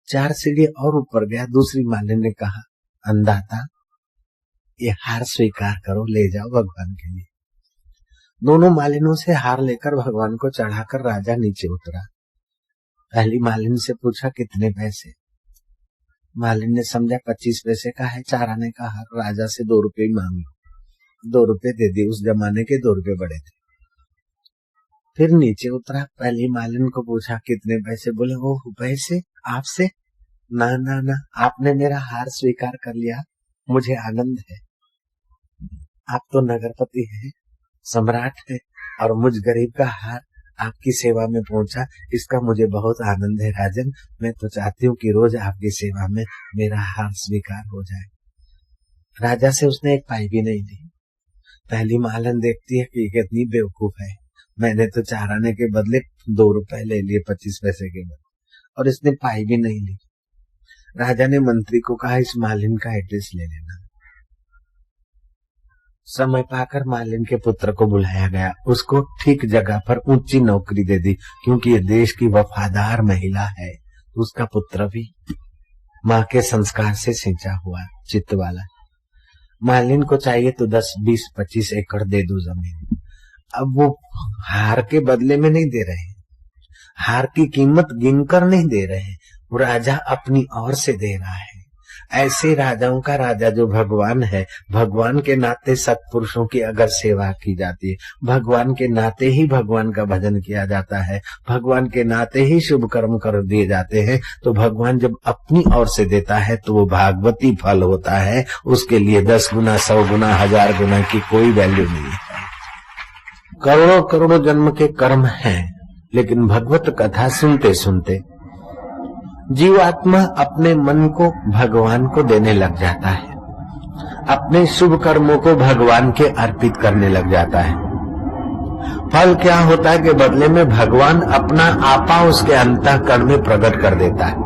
4 सीढ़ी और ऊपर गया, दूसरी मालिन ने कहा अंधाता ये हार स्वीकार करो, ले जाओ भगवान के लिए। दोनों मालिनों से हार लेकर भगवान को चढ़ाकर राजा नीचे उतरा। पहली मालिन से पूछा कितने पैसे? मालिन ने समझा 25 पैसे का है चारा ने कहा राजा से 2 रुपए ही मांग लो। 2 रुपए दे दिए। उस जमाने के 2 रुपए बड़े थे। फिर नीचे उतरा, पहली मालिन को पूछा कितने पैसे? बोले वो पैसे आपसे? ना ना ना, आपने मेरा हार स्वीकार कर लिया, मुझे आनंद है। आप तो नगरपति हैं, सम्राट है, और मुझ गरीब का हार आपकी सेवा में पहुंचा, इसका मुझे बहुत आनंद है राजन। मैं तो चाहती हूँ कि रोज आपकी सेवा में मेरा हार स्वीकार हो जाए। राजा से उसने एक पाई भी नहीं ली। पहली मालन देखती है कि कितनी बेवकूफ है, मैंने तो चार आने के बदले 2 रुपए ले लिए 25 पैसे के बदले, और इसने पाई भी नहीं ली। राजा ने मंत्री को कहा इस मालिन का एड्रेस ले लेना। समय पाकर मालिन के पुत्र को बुलाया गया, उसको ठीक जगह पर ऊंची नौकरी दे दी, क्योंकि ये देश की वफादार महिला है। उसका पुत्र भी माँ के संस्कार से सिंचा हुआ चित्त वाला। मालिन को चाहिए तो 10, 20, 25 एकड़ दे दो जमीन। अब वो हार के बदले में नहीं दे रहे, हार की कीमत गिनकर नहीं दे रहे, वो राजा अपनी ओर से दे रहा है। ऐसे राजाओं का राजा जो भगवान है, भगवान के नाते सत्पुरुषों की अगर सेवा की जाती है, भगवान के नाते ही भगवान का भजन किया जाता है, भगवान के नाते ही शुभ कर्म कर दिए जाते हैं, तो भगवान जब अपनी ओर से देता है तो वो भागवती फल होता है। उसके लिए 10 गुना, 100 गुना, 1000 गुना की कोई वैल्यू नहीं है। करोड़ों करोड़ों जन्म के कर्म हैं, लेकिन भगवत कथा सुनते सुनते जीवात्मा अपने मन को भगवान को देने लग जाता है, अपने शुभ कर्मों को भगवान के अर्पित करने लग जाता है। फल क्या होता है कि बदले में भगवान अपना आपा उसके अंतःकरण में प्रकट कर देता है।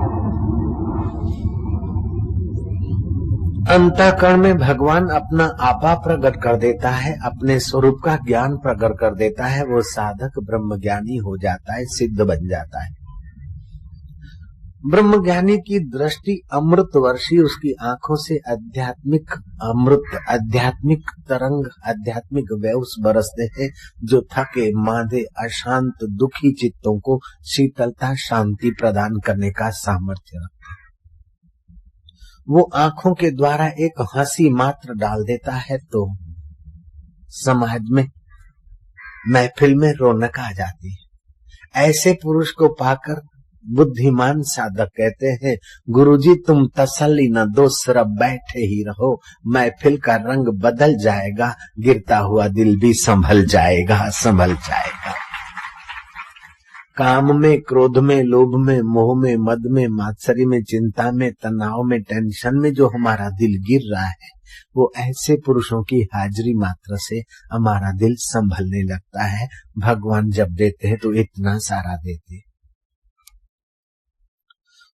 अंतःकरण में भगवान अपना आपा प्रकट कर देता है, अपने स्वरूप का ज्ञान प्रकट कर देता है। वो साधक ब्रह्म ज्ञानी हो जाता है, सिद्ध बन जाता है। ब्रह्म ज्ञानी की दृष्टि अमृत वर्षी, उसकी आंखों से आध्यात्मिक अमृत, आध्यात्मिक तरंग, आध्यात्मिक वेव्स बरसते हैं, जो थके मांदे अशांत दुखी चित्तों को शीतलता शांति प्रदान करने का सामर्थ्य रखते हैं। वो आंखों के द्वारा एक हंसी मात्र डाल देता है तो समाज में, महफिल में रौनक आ जाती है। ऐसे पुरुष को पाकर बुद्धिमान साधक कहते हैं, गुरुजी तुम तसल्ली न दो, सिर्फ बैठे ही रहो, महफिल का रंग बदल जाएगा, गिरता हुआ दिल भी संभल जाएगा, संभल जाएगा। काम में, क्रोध में, लोभ में, मोह में, मद में, मात्सर्य में, चिंता में, तनाव में, टेंशन में जो हमारा दिल गिर रहा है, वो ऐसे पुरुषों की हाजिरी मात्र से हमारा दिल संभलने लगता है। भगवान जब देते हैं तो इतना सारा देते हैं।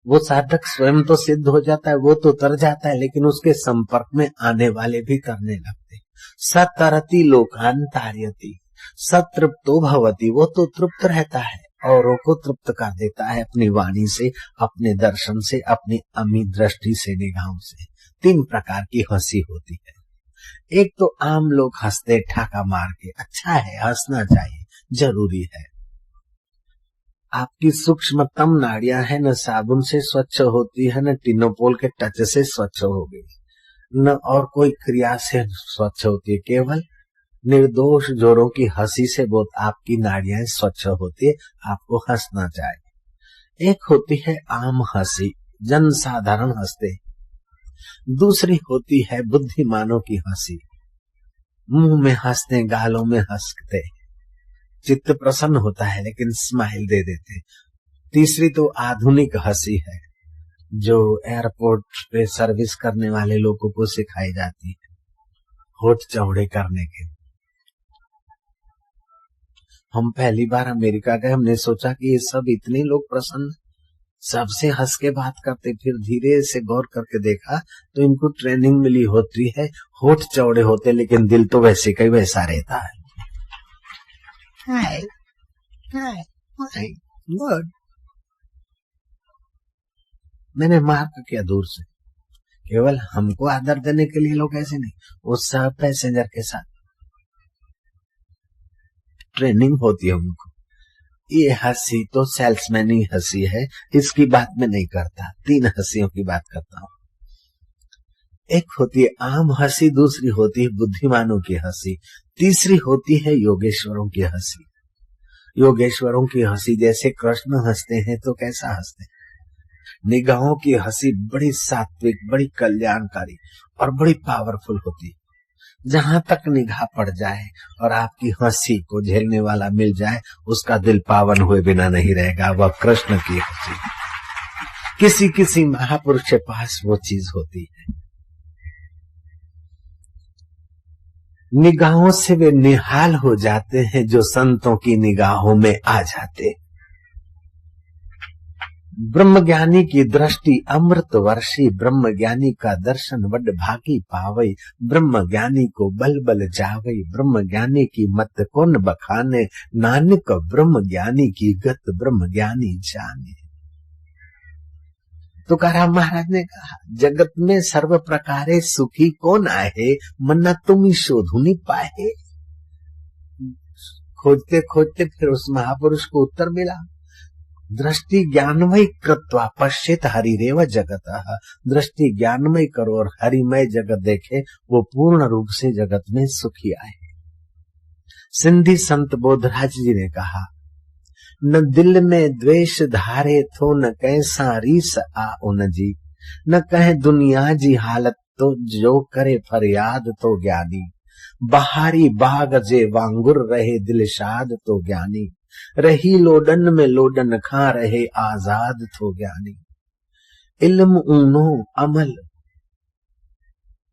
वो साधक स्वयं तो सिद्ध हो जाता है, वो तो तर जाता है, लेकिन उसके संपर्क में आने वाले भी करने लगते। सतरति लोकांतार्यति सतृप्तो भवति, वो तो तृप्त रहता है, औरों को तृप्त कर देता है अपनी वाणी से, अपने दर्शन से, अपनी अमी दृष्टि से, निगाहों से। 3 प्रकार की हंसी होती है। एक तो आम लोग हंसते ठाका मार के, अच्छा है, हंसना चाहिए, जरूरी है। आपकी सूक्ष्मतम नाड़ियां है, न साबुन से स्वच्छ होती है, न टिनोपोल के टच से स्वच्छ हो गई, न और कोई क्रिया से स्वच्छ होती है, केवल निर्दोष जोरों की हंसी से बहुत आपकी नाड़ियां स्वच्छ होती है। आपको हंसना चाहिए। एक होती है आम हंसी, जन साधारण हंसते। दूसरी होती है बुद्धिमानों की हंसी, मुंह में हंसते, गालों में हंसते, चित्त प्रसन्न होता है लेकिन स्माइल दे देते। तीसरी तो आधुनिक हंसी है, जो एयरपोर्ट पे सर्विस करने वाले लोगों को सिखाई जाती है, होठ चौड़े करने के। हम पहली बार अमेरिका गए, हमने सोचा कि ये सब इतने लोग प्रसन्न, सबसे हंस के बात करते। फिर धीरे से गौर करके देखा तो इनको ट्रेनिंग मिली होती है, होठ चौड़े होते लेकिन दिल तो वैसे का वैसा रहता है। हाय हाय हाय गुड। मैंने मार्क किया दूर से, केवल हमको आदर देने के लिए लोग ऐसे नहीं, वो सब पैसेंजर के साथ ट्रेनिंग होती है उनको। ये हंसी तो सेल्समैन ही हंसी है, इसकी बात मैं नहीं करता। 3 हंसियों की बात करता हूं। एक होती है आम हंसी, दूसरी होती है बुद्धिमानों की हंसी, तीसरी होती है योगेश्वरों की हंसी। योगेश्वरों की हंसी जैसे कृष्ण हंसते हैं तो कैसा हंसते हैं? निगाहों की हंसी बड़ी सात्विक, बड़ी कल्याणकारी और बड़ी पावरफुल होती है। जहां तक निगाह पड़ जाए और आपकी हंसी को झेलने वाला मिल जाए, उसका दिल पावन हुए बिना नहीं रहेगा। वह कृष्ण की हंसी। किसी किसी महापुरुष के पास वो चीज होती है। निगाहों से वे निहाल हो जाते हैं जो संतों की निगाहों में आ जाते। ब्रह्मज्ञानी की दृष्टि अमृत वर्षी, ब्रह्मज्ञानी का दर्शन वड भागी पावई, ब्रह्मज्ञानी को बल बल जावई, ब्रह्मज्ञानी की मत कौन बखाने, नानक ब्रह्मज्ञानी की गत ब्रह्मज्ञानी जाने। तुकाराम महाराज ने कहा, जगत में सर्व प्रकारे सुखी कौन आए, मन्ना तुम ही शोधुनी पाए। खोजते खोजते फिर उस महापुरुष को उत्तर मिला, दृष्टि ज्ञानमय कृत्वा पश्चित हरिरेव जगतः। दृष्टि ज्ञानमय करो और हरिमय जगत देखे, वो पूर्ण रूप से जगत में सुखी आए। सिंधी संत बोधराज जी ने कहा, न दिल में द्वेष धारे थो, न कैसा रीस आ उन जी, न कहे दुनिया जी हालत तो, जो करे फरियाद तो ज्ञानी। बहारी बाग जे वांगुर रहे दिलशाद तो ज्ञानी, रही लोडन में लोडन खा रहे आजाद तो ज्ञानी। इल्म ऊनो अमल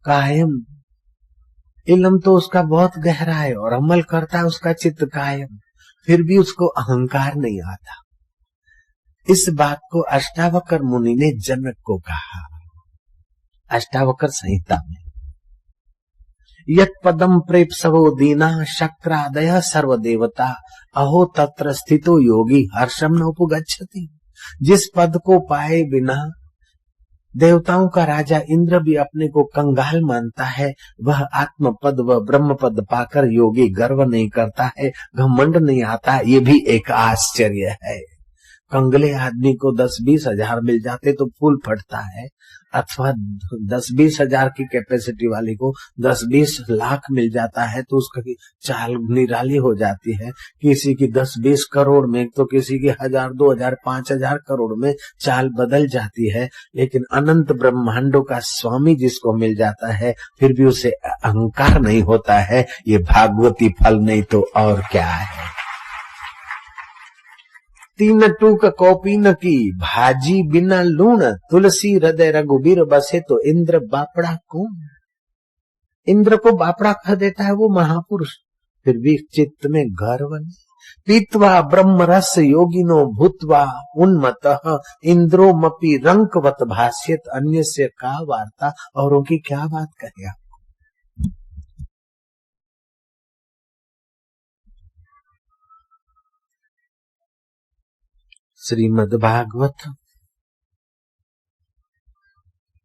कायम, इल्म तो उसका बहुत गहरा है और अमल करता है उसका चित्त कायम, फिर भी उसको अहंकार नहीं आता। इस बात को अष्टावक्र मुनि ने जनक को कहा, अष्टावक्र संहिता में, यत पदम प्रेप्सवो दीना शक्रादय सर्व देवता, अहो तत्र स्थितो योगी हर्षम न उपगच्छति। जिस पद को पाए बिना देवताओं का राजा इंद्र भी अपने को कंगाल मानता है, वह आत्म पद व ब्रह्म पद पाकर योगी गर्व नहीं करता है, घमंड नहीं आता। ये भी एक आश्चर्य है। कंगले आदमी को 10-20 हजार मिल जाते तो फूल फटता है, अथवा 10-20 हजार की कैपेसिटी वाली को 10-20 लाख मिल जाता है तो उसका चाल निराली हो जाती है। किसी की 10-20 करोड़ में तो किसी की 1000, 2000, 5000 करोड़ में चाल बदल जाती है। लेकिन अनंत ब्रह्मांडों का स्वामी जिसको मिल जाता है, फिर भी उसे अहंकार नहीं होता है। ये भागवती फल नहीं तो और क्या है। 3 टूक कॉपी न की, भाजी बिना लूण, तुलसी हृदय रघुबीर बसे तो इंद्र बापड़ा कौन। इंद्र को बापड़ा कह देता है वो महापुरुष, फिर भी चित्त में गर्व नहीं। पीत्वा ब्रह्म रस योगिनो भूत्वा उन्मतः, इंद्रो मपि रंकवत भाष्यत, अन्य से का वार्ता। औरों की क्या बात कहे आप। श्रीमद् भागवत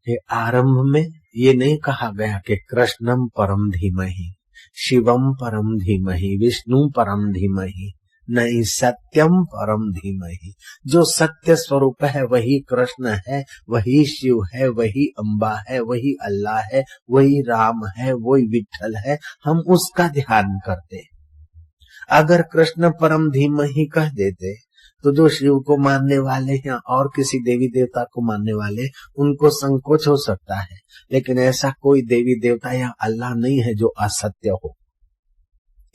के आरंभ में ये नहीं कहा गया कि कृष्णम परम धीमहि, शिवम परम धीमहि, विष्णु परम धीमहि, नहीं, सत्यम परम धीमहि। जो सत्य स्वरूप है वही कृष्ण है, वही शिव है, वही अम्बा है, वही अल्लाह है, वही राम है, वही विठल है। हम उसका ध्यान करते। अगर कृष्ण परम धीमहि कह देते तो जो शिव को मानने वाले हैं और किसी देवी देवता को मानने वाले, उनको संकोच हो सकता है। लेकिन ऐसा कोई देवी देवता या अल्लाह नहीं है जो असत्य हो।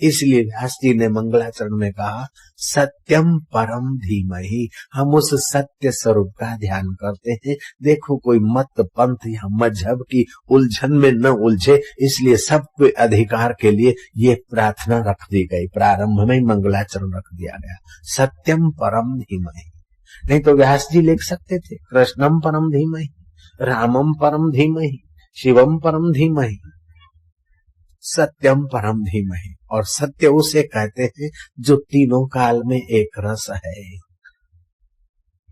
इसलिए व्यास जी ने मंगलाचरण में कहा, सत्यम परम धीमहि। हम उस सत्य स्वरूप का ध्यान करते हैं। देखो कोई मत पंथ या मजहब की उलझन में न उलझे, इसलिए सबके अधिकार के लिए ये प्रार्थना रख दी गई। प्रारंभ में मंगलाचरण रख दिया गया, सत्यम परम धीमहि। नहीं तो व्यास जी लिख सकते थे, कृष्णम परम धीमहि, रामम परम धीमहि, शिवम परम धीमहि, सत्यम परम धीमहि। और सत्य उसे कहते हैं जो तीनों काल में एक रस है।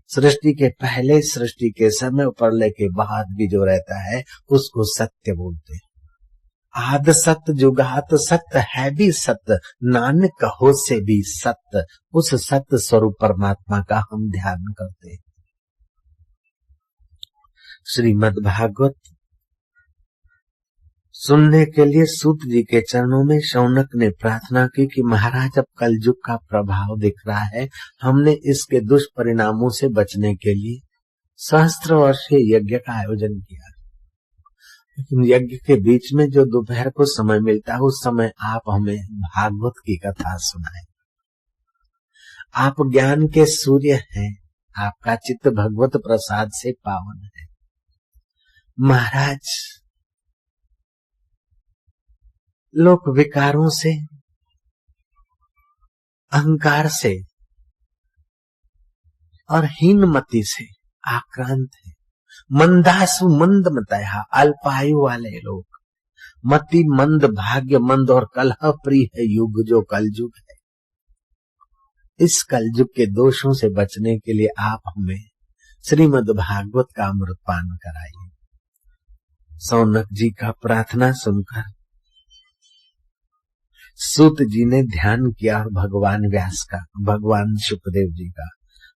सृष्टि के पहले, सृष्टि के समय, प्रलय के बाद भी जो रहता है उसको सत्य बोलते हैं। आद सत्य जुगात सत्य है भी सत्य, नानक कहो से भी सत्य। उस सत्य स्वरूप परमात्मा का हम ध्यान करते। श्रीमद् भागवत सुनने के लिए सूत जी के चरणों में शौनक ने प्रार्थना की कि महाराज अब कलयुग का प्रभाव दिख रहा है, हमने इसके दुष्परिणामों से बचने के लिए सहस्त्र वर्षीय यज्ञ का आयोजन किया। लेकिन यज्ञ के बीच में जो दोपहर को समय मिलता है उस समय आप हमें भागवत की कथा सुनाएं। आप ज्ञान के सूर्य हैं, आपका चित्त भगवत प्रसाद से पावन है। महाराज लोक विकारों से, अहंकार से और हीनमति से आक्रांत है। मंदासु मंद मतया, अल्पायु वाले लोग, मति मंद, भाग्य मंद और कलह प्रिय है युग जो कलयुग है। इस कलयुग के दोषों से बचने के लिए आप हमें श्रीमद् भागवत का अमृत पान कराइए। शौनक जी का प्रार्थना सुनकर सूत जी ने ध्यान किया और भगवान व्यास का, भगवान शुकदेव जी का,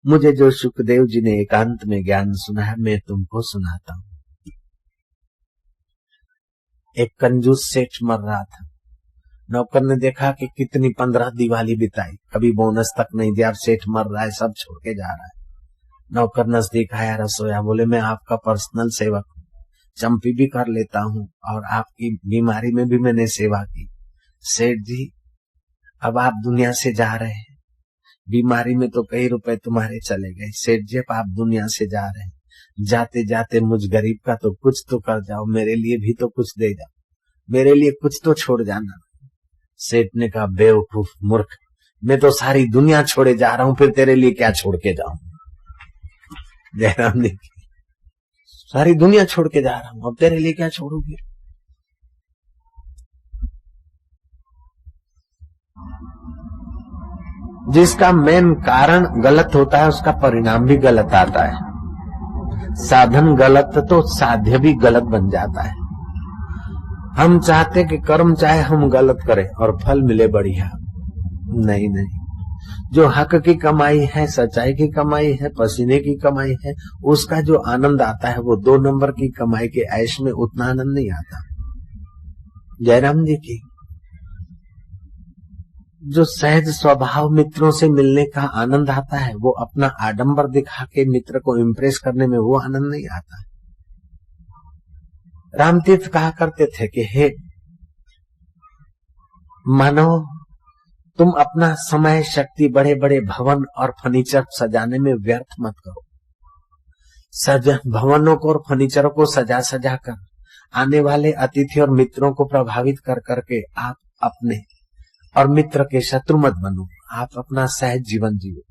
मुझे जो शुकदेव जी ने एकांत में ज्ञान सुना है मैं तुमको सुनाता हूं। एक कंजूस सेठ मर रहा था। नौकर ने देखा कि कितनी 15 दिवाली बिताई, कभी बोनस तक नहीं दिया, सेठ मर रहा है, सब छोड़ के जा रहा है। नौकर नजदीक आया रसोया, बोले मैं आपका पर्सनल सेवक हूँ, चंपी भी कर लेता हूँ और आपकी बीमारी में भी मैंने सेवा की। सेठ जी अब आप दुनिया से जा रहे हैं, बीमारी में तो कई रुपए तुम्हारे चले गए। सेठ जी अब आप दुनिया से जा रहे हैं, जाते जाते मुझ गरीब का तो कुछ तो कर जाओ, मेरे लिए भी तो कुछ दे जाओ, मेरे लिए कुछ तो छोड़ जाना। सेठ ने कहा बेवकूफ मूर्ख, मैं तो सारी दुनिया छोड़े जा रहा हूं, फिर तेरे लिए क्या छोड़ के जाऊं। जयराम ने सारी दुनिया छोड़ के जा रहा हूं, अब तेरे लिए क्या छोड़ूंगी। जिसका मेन कारण गलत होता है उसका परिणाम भी गलत आता है। साधन गलत तो साध्य भी गलत बन जाता है। हम चाहते कि कर्म चाहे हम गलत करें और फल मिले बढ़िया। नहीं नहीं, जो हक की कमाई है, सच्चाई की कमाई है, पसीने की कमाई है, उसका जो आनंद आता है वो 2 नंबर की कमाई के ऐश में उतना आनंद नहीं आता। जयराम जी की जो सहज स्वभाव मित्रों से मिलने का आनंद आता है, वो अपना आडंबर दिखा के मित्र को इम्प्रेस करने में वो आनंद नहीं आता। रामतीर्थ कहा करते थे कि हे मानव, तुम अपना समय शक्ति बड़े बड़े भवन और फर्नीचर सजाने में व्यर्थ मत करो। भवनों को और फर्नीचरों को सजा सजा कर आने वाले अतिथि और मित्रों को प्रभावित कर करके आप अपने और मित्र के शत्रु मत बनो। आप अपना सहज जीवन जियो।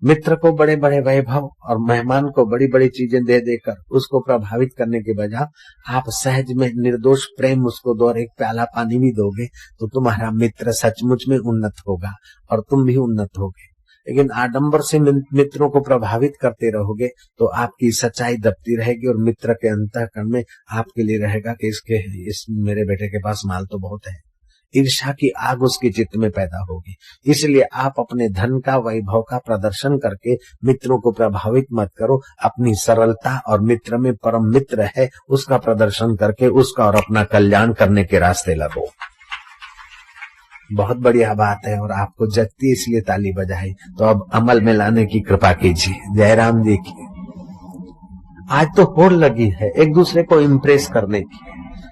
मित्र को बड़े बड़े वैभव और मेहमान को बड़ी बड़ी चीजें दे देकर उसको प्रभावित करने के बजाय आप सहज में निर्दोष प्रेम उसको दो और एक प्याला पानी भी दोगे तो तुम्हारा मित्र सचमुच में उन्नत होगा और तुम भी उन्नत होगे। लेकिन आडंबर से मित्रों को प्रभावित करते रहोगे तो आपकी सच्चाई दबती रहेगी और मित्र के अंतःकरण में आपके लिए रहेगा कि इस मेरे बेटे के पास माल तो बहुत है। ईर्ष्या की आग उसके चित्त में पैदा होगी। इसलिए आप अपने धन का, वैभव का प्रदर्शन करके मित्रों को प्रभावित मत करो। अपनी सरलता और मित्र में परम मित्र है उसका प्रदर्शन करके उसका और अपना कल्याण करने के रास्ते लगो। बहुत बढ़िया बात है और आपको जगती इसलिए ताली बजाई, तो अब अमल में लाने की कृपा कीजिए। जयराम जी की आज तो होड़ लगी है एक दूसरे को इम्प्रेस करने की।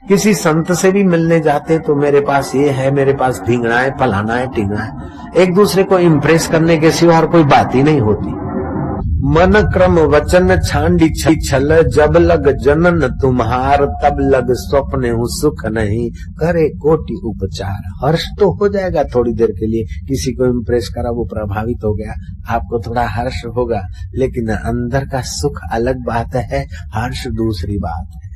किसी संत से भी मिलने जाते तो मेरे पास ये है, मेरे पास ढींगना है, फलाना है, टींगना है। एक दूसरे को इम्प्रेस करने के सिवा और कोई बात ही नहीं होती। मन क्रम वचन छांडी छल, जब लग जनन तुम्हार, तब लग स्वप्न हूँ सुख नहीं, करे कोटि उपचार। हर्ष तो हो जाएगा थोड़ी देर के लिए, किसी को इम्प्रेस करा वो प्रभावित हो गया, आपको थोड़ा हर्ष होगा, लेकिन अंदर का सुख अलग बात है, हर्ष दूसरी बात है।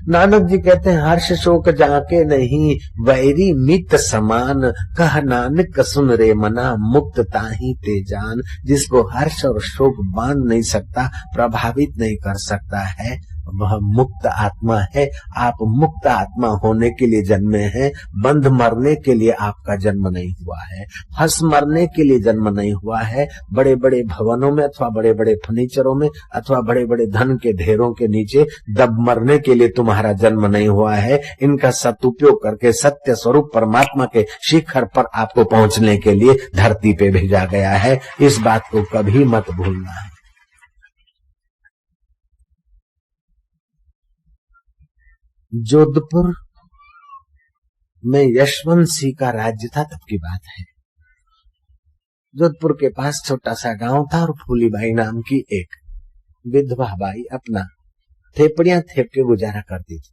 नानक जी कहते हैं हर्ष शोक जाके नहीं, वैरी मित समान, कह नानक सुन रे मना, मुक्त ताही ते जान। जिसको हर्ष और शोक बांध नहीं सकता, प्रभावित नहीं कर सकता है, वह मुक्त आत्मा है। आप मुक्त आत्मा होने के लिए जन्मे हैं, बंध मरने के लिए आपका जन्म नहीं हुआ है, हंस मरने के लिए जन्म नहीं हुआ है। बड़े बड़े भवनों में अथवा बड़े बड़े फर्नीचरों में अथवा बड़े बड़े धन के ढेरों के नीचे दब मरने के लिए तुम्हारा जन्म नहीं हुआ है। इनका सदुपयोग करके सत्य स्वरूप परमात्मा के शिखर पर आपको पहुंचने के लिए धरती पे भेजा गया है। इस बात को कभी मत भूलना है। जोधपुर में यशवंत सिंह का राज्य था, तब की बात है। जोधपुर के पास छोटा सा गांव था और फूलीबाई नाम की एक विधवा बाई अपना थेपड़ियां थेप के गुजारा करती थी।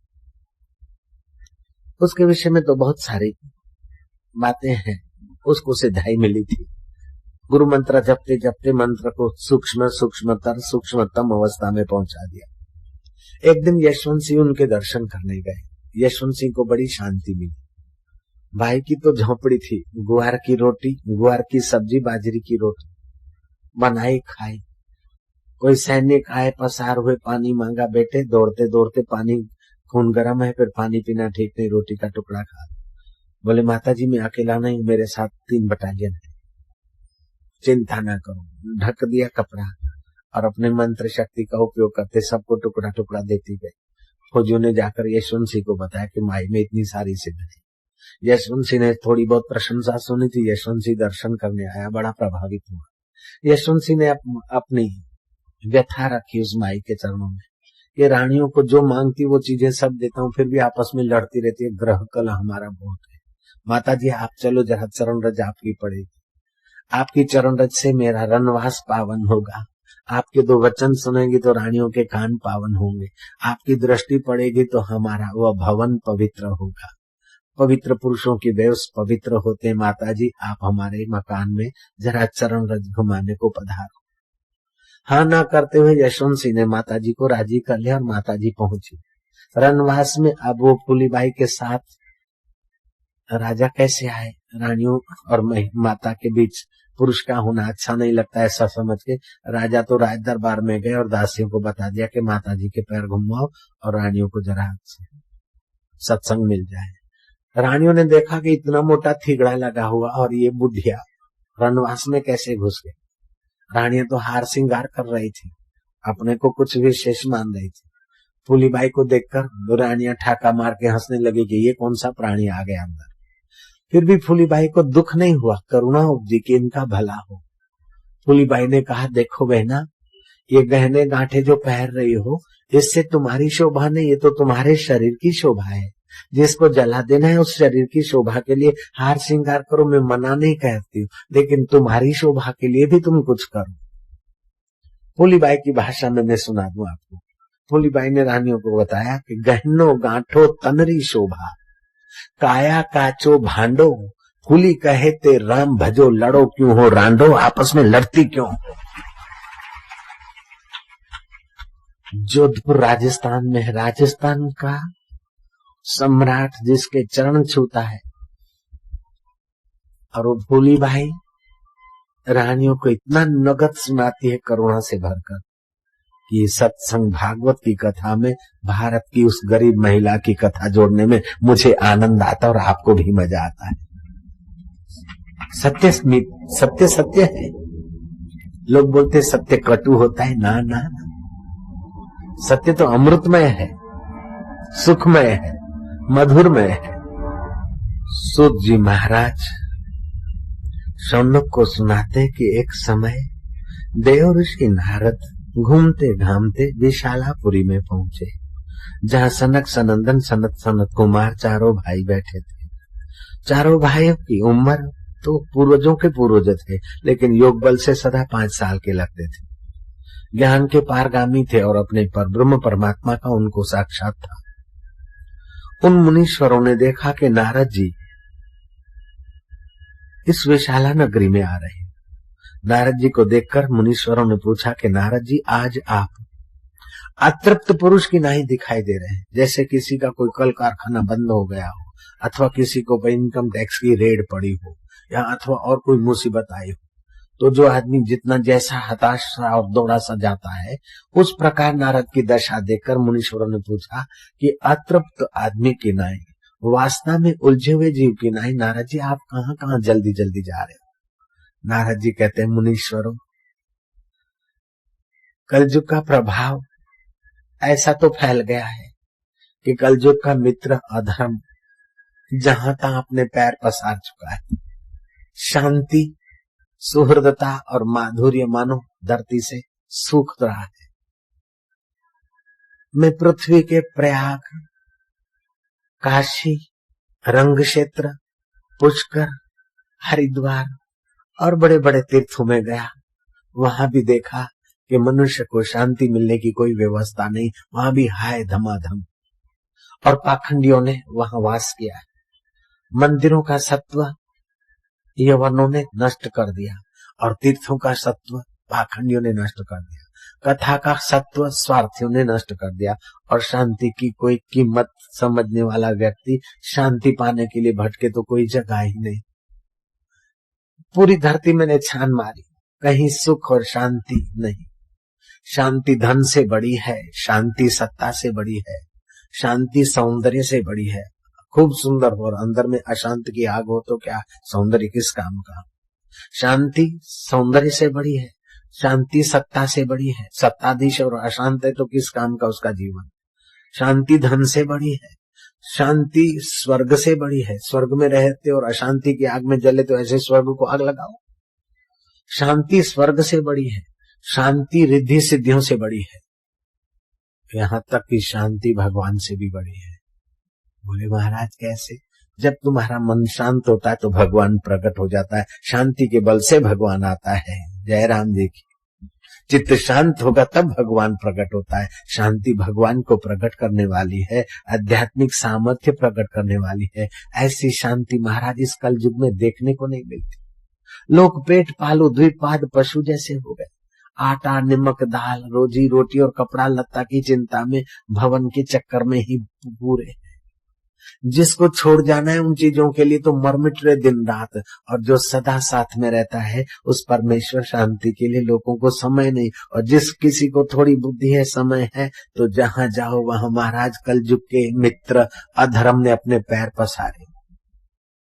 उसके विषय में तो बहुत सारी बातें हैं। उसको सिधाई मिली थी। गुरु मंत्र जपते जपते मंत्र को सूक्ष्म सूक्ष्मतर सूक्ष्मतम अवस्था में पहुंचा दिया। एक दिन यशवंत सिंह उनके दर्शन करने गए। यशवंत सिंह को बड़ी शांति मिली। भाई की तो झोपड़ी थी, गुआर की रोटी, गुआर की सब्जी, बाजरी की रोटी बनाई खाई। कोई सैनिक आए, पसार हुए, पानी मांगा। बेटे दौड़ते दौड़ते पानी, खून गर्म है, फिर पानी पीना ठीक नहीं, रोटी का टुकड़ा खा। बोले माता जी मैं अकेला नहीं, मेरे साथ 3 बटालियन है, चिंता ना करो। ढक दिया कपड़ा और अपने मंत्र शक्ति का उपयोग करते सबको टुकड़ा टुकड़ा देती गई। फौजियों ने जाकर यशवंत सिंह को बताया कि माई में इतनी सारी सिद्ध है। यशवंत सिंह ने थोड़ी बहुत प्रशंसा सुनी थी। यशवंत सिंह दर्शन करने आया, बड़ा प्रभावित हुआ। यशवंत सिंह ने अपनी व्यथा रखी उस माई के चरणों में। ये रानियों को जो मांगती वो चीजें सब देता हूँ, फिर भी आपस में लड़ती रहती है, ग्रह कल हमारा बहुत है। माता जी आप चलो, जरा चरण रज आपकी पड़ेगी। आपकी चरण रज से मेरा रनवास पावन होगा। आपके 2 वचन सुनेंगी तो रानियों के कान पावन होंगे। आपकी दृष्टि पड़ेगी तो हमारा वह भवन पवित्र होगा। पवित्र पुरुषों की बेवस पवित्र होते। माता जी आप हमारे मकान में जरा चरण रज घुमाने को पधारो। हाँ ना करते हुए यशवंत सिंह ने माता जी को राजी कर लिया और माता जी पहुंची रनवास में। अब वो फूलीबाई के साथ राजा कैसे आए? रानियों और माता के बीच पुरुष का होना अच्छा नहीं लगता, ऐसा समझ के राजा तो राज दरबार में गए और दासियों को बता दिया कि माता जी के पैर घुमाओ और रानियों को जरा सत्संग मिल जाए। रानियों ने देखा कि इतना मोटा थिगड़ा लगा हुआ और ये बुढ़िया रनवास में कैसे घुस गए। रानियां तो हार श्रृंगार कर रही थी, अपने को कुछ विशेष मान रही थी। फूलीबाई को देखकर रानियां ठाका मार के हंसने लगी कि ये कौन सा प्राणी आ गया अंदर। फिर भी फूलीबाई को दुख नहीं हुआ, करुणा उपजी कि इनका भला हो। फूलीबाई ने कहा देखो बहना, ये गहने गांठे जो पहन रही हो इससे तुम्हारी शोभा नहीं, ये तो तुम्हारे शरीर की शोभा है। जिसको जला देना है उस शरीर की शोभा के लिए हार श्रृंगार करो, मैं मना नहीं कहती हूँ, लेकिन तुम्हारी शोभा के लिए भी तुम कुछ करो। फूलीबाई की भाषा में मैं सुना दूं आपको। फूलीबाई ने रानियों को बताया कि गहनो गांठो तनरी शोभा, काया काचो भांडो, फूली कहे ते राम भजो, लड़ो क्यों हो रांडो, आपस में लड़ती क्यों हो। जोधपुर राजस्थान में है। राजस्थान का सम्राट जिसके चरण छूता है, और वो फूलीबाई रानियों को इतना नगद सुनाती है करुणा से भरकर कि सत्संग भागवत की कथा में भारत की उस गरीब महिला की कथा जोड़ने में मुझे आनंद आता और आपको भी मजा आता है। सत्य सत्य सत्य है। लोग बोलते सत्य कटु होता है, ना ना, सत्य तो अमृतमय है, सुखमय है, मधुरमय है। सूत जी महाराज शौनक को सुनाते कि एक समय देव ऋषि नारद घूमते घामते विशालापुरी में पहुंचे, जहां सनक सनंदन सनत सनत कुमार चारों भाई बैठे थे। चारों भाइयों की उम्र तो पूर्वजों के पूर्वज थे, लेकिन योग बल से सदा 5 साल के लगते थे। ज्ञान के पारगामी थे और अपने पर ब्रह्म परमात्मा का उनको साक्षात था। उन मुनीश्वरों ने देखा कि नारद जी इस विशाला नगरी में आ रहे हैं। नारद जी को देखकर मुनीश्वरों ने पूछा कि नारद जी आज आप अतृप्त पुरुष की नहीं दिखाई दे रहे हैं, जैसे किसी का कोई कल कारखाना बंद हो गया हो, अथवा किसी को इनकम टैक्स की रेड पड़ी हो, या अथवा और कोई मुसीबत आई हो। तो जो आदमी जितना जैसा हताश सा और दौड़ा सा जाता है, उस प्रकार नारद की दशा देखकर मुनीश्वरों ने पूछा कि अतृप्त आदमी की नाई, वासना में उलझे हुए जीव की नाई, नारद जी आप कहाँ कहाँ जल्दी जल्दी जा रहे हो। नारद जी कहते हैं, मुनीश्वरों, कलयुग का प्रभाव ऐसा तो फैल गया है कि कलयुग का मित्र अधर्म जहां तहां अपने पैर पसार चुका है। शांति, सुहृदता और माधुर्य मानो धरती से सूख रहा है। मैं पृथ्वी के प्रयाग, काशी, रंग क्षेत्र, पुष्कर, हरिद्वार और बड़े बड़े तीर्थों में गया। वहां भी देखा कि मनुष्य को शांति मिलने की कोई व्यवस्था नहीं, वहां भी हाय धमाधम, और पाखंडियों ने वहां वास किया। मंदिरों का सत्व यवनों ने नष्ट कर दिया और तीर्थों का सत्व पाखंडियों ने नष्ट कर दिया। कथा का सत्व स्वार्थियों ने नष्ट कर दिया और शांति की कोई कीमत समझने वाला व्यक्ति शांति पाने के लिए भटके तो कोई जगह ही नहीं। पूरी धरती मैंने छान मारी, कहीं सुख और शांति नहीं। शांति धन से बड़ी है, शांति सत्ता से बड़ी है, शांति सौंदर्य से बड़ी है। खूब सुंदर हो और अंदर में अशांति की आग हो तो क्या सौंदर्य किस काम का। शांति सौंदर्य से बड़ी है, शांति सत्ता से बड़ी है। सत्ताधीश और अशांत है तो किस काम का उसका जीवन। शांति धन से बड़ी है, शांति स्वर्ग से बड़ी है। स्वर्ग में रहते और अशांति की आग में जले तो ऐसे स्वर्ग को आग लगाओ। शांति स्वर्ग से बड़ी है, शांति रिद्धि सिद्धियों से बड़ी है, यहां तक कि शांति भगवान से भी बड़ी है। बोले महाराज कैसे? जब तुम्हारा मन शांत होता है तो भगवान प्रकट हो जाता है। शांति के बल से भगवान आता है। जय राम जी की। चित्त शांत होगा तब भगवान प्रकट होता है। शांति भगवान को प्रकट करने वाली है, आध्यात्मिक सामर्थ्य प्रकट करने वाली है। ऐसी शांति महाराज इस कल युग में देखने को नहीं मिलती। लोग पेट पालू द्विपाद पशु जैसे हो गए। आटा, नमक, दाल, रोजी रोटी और कपड़ा लत्ता की चिंता में, भवन के चक्कर में ही पूरे। जिसको छोड़ जाना है उन चीजों के लिए तो मरमिट रहे दिन रात, और जो सदा साथ में रहता है उस परमेश्वर शांति के लिए लोगों को समय नहीं। और जिस किसी को थोड़ी बुद्धि है, समय है, तो जहां जाओ वहां महाराज कलयुग के मित्र अधर्म ने अपने पैर पसारे।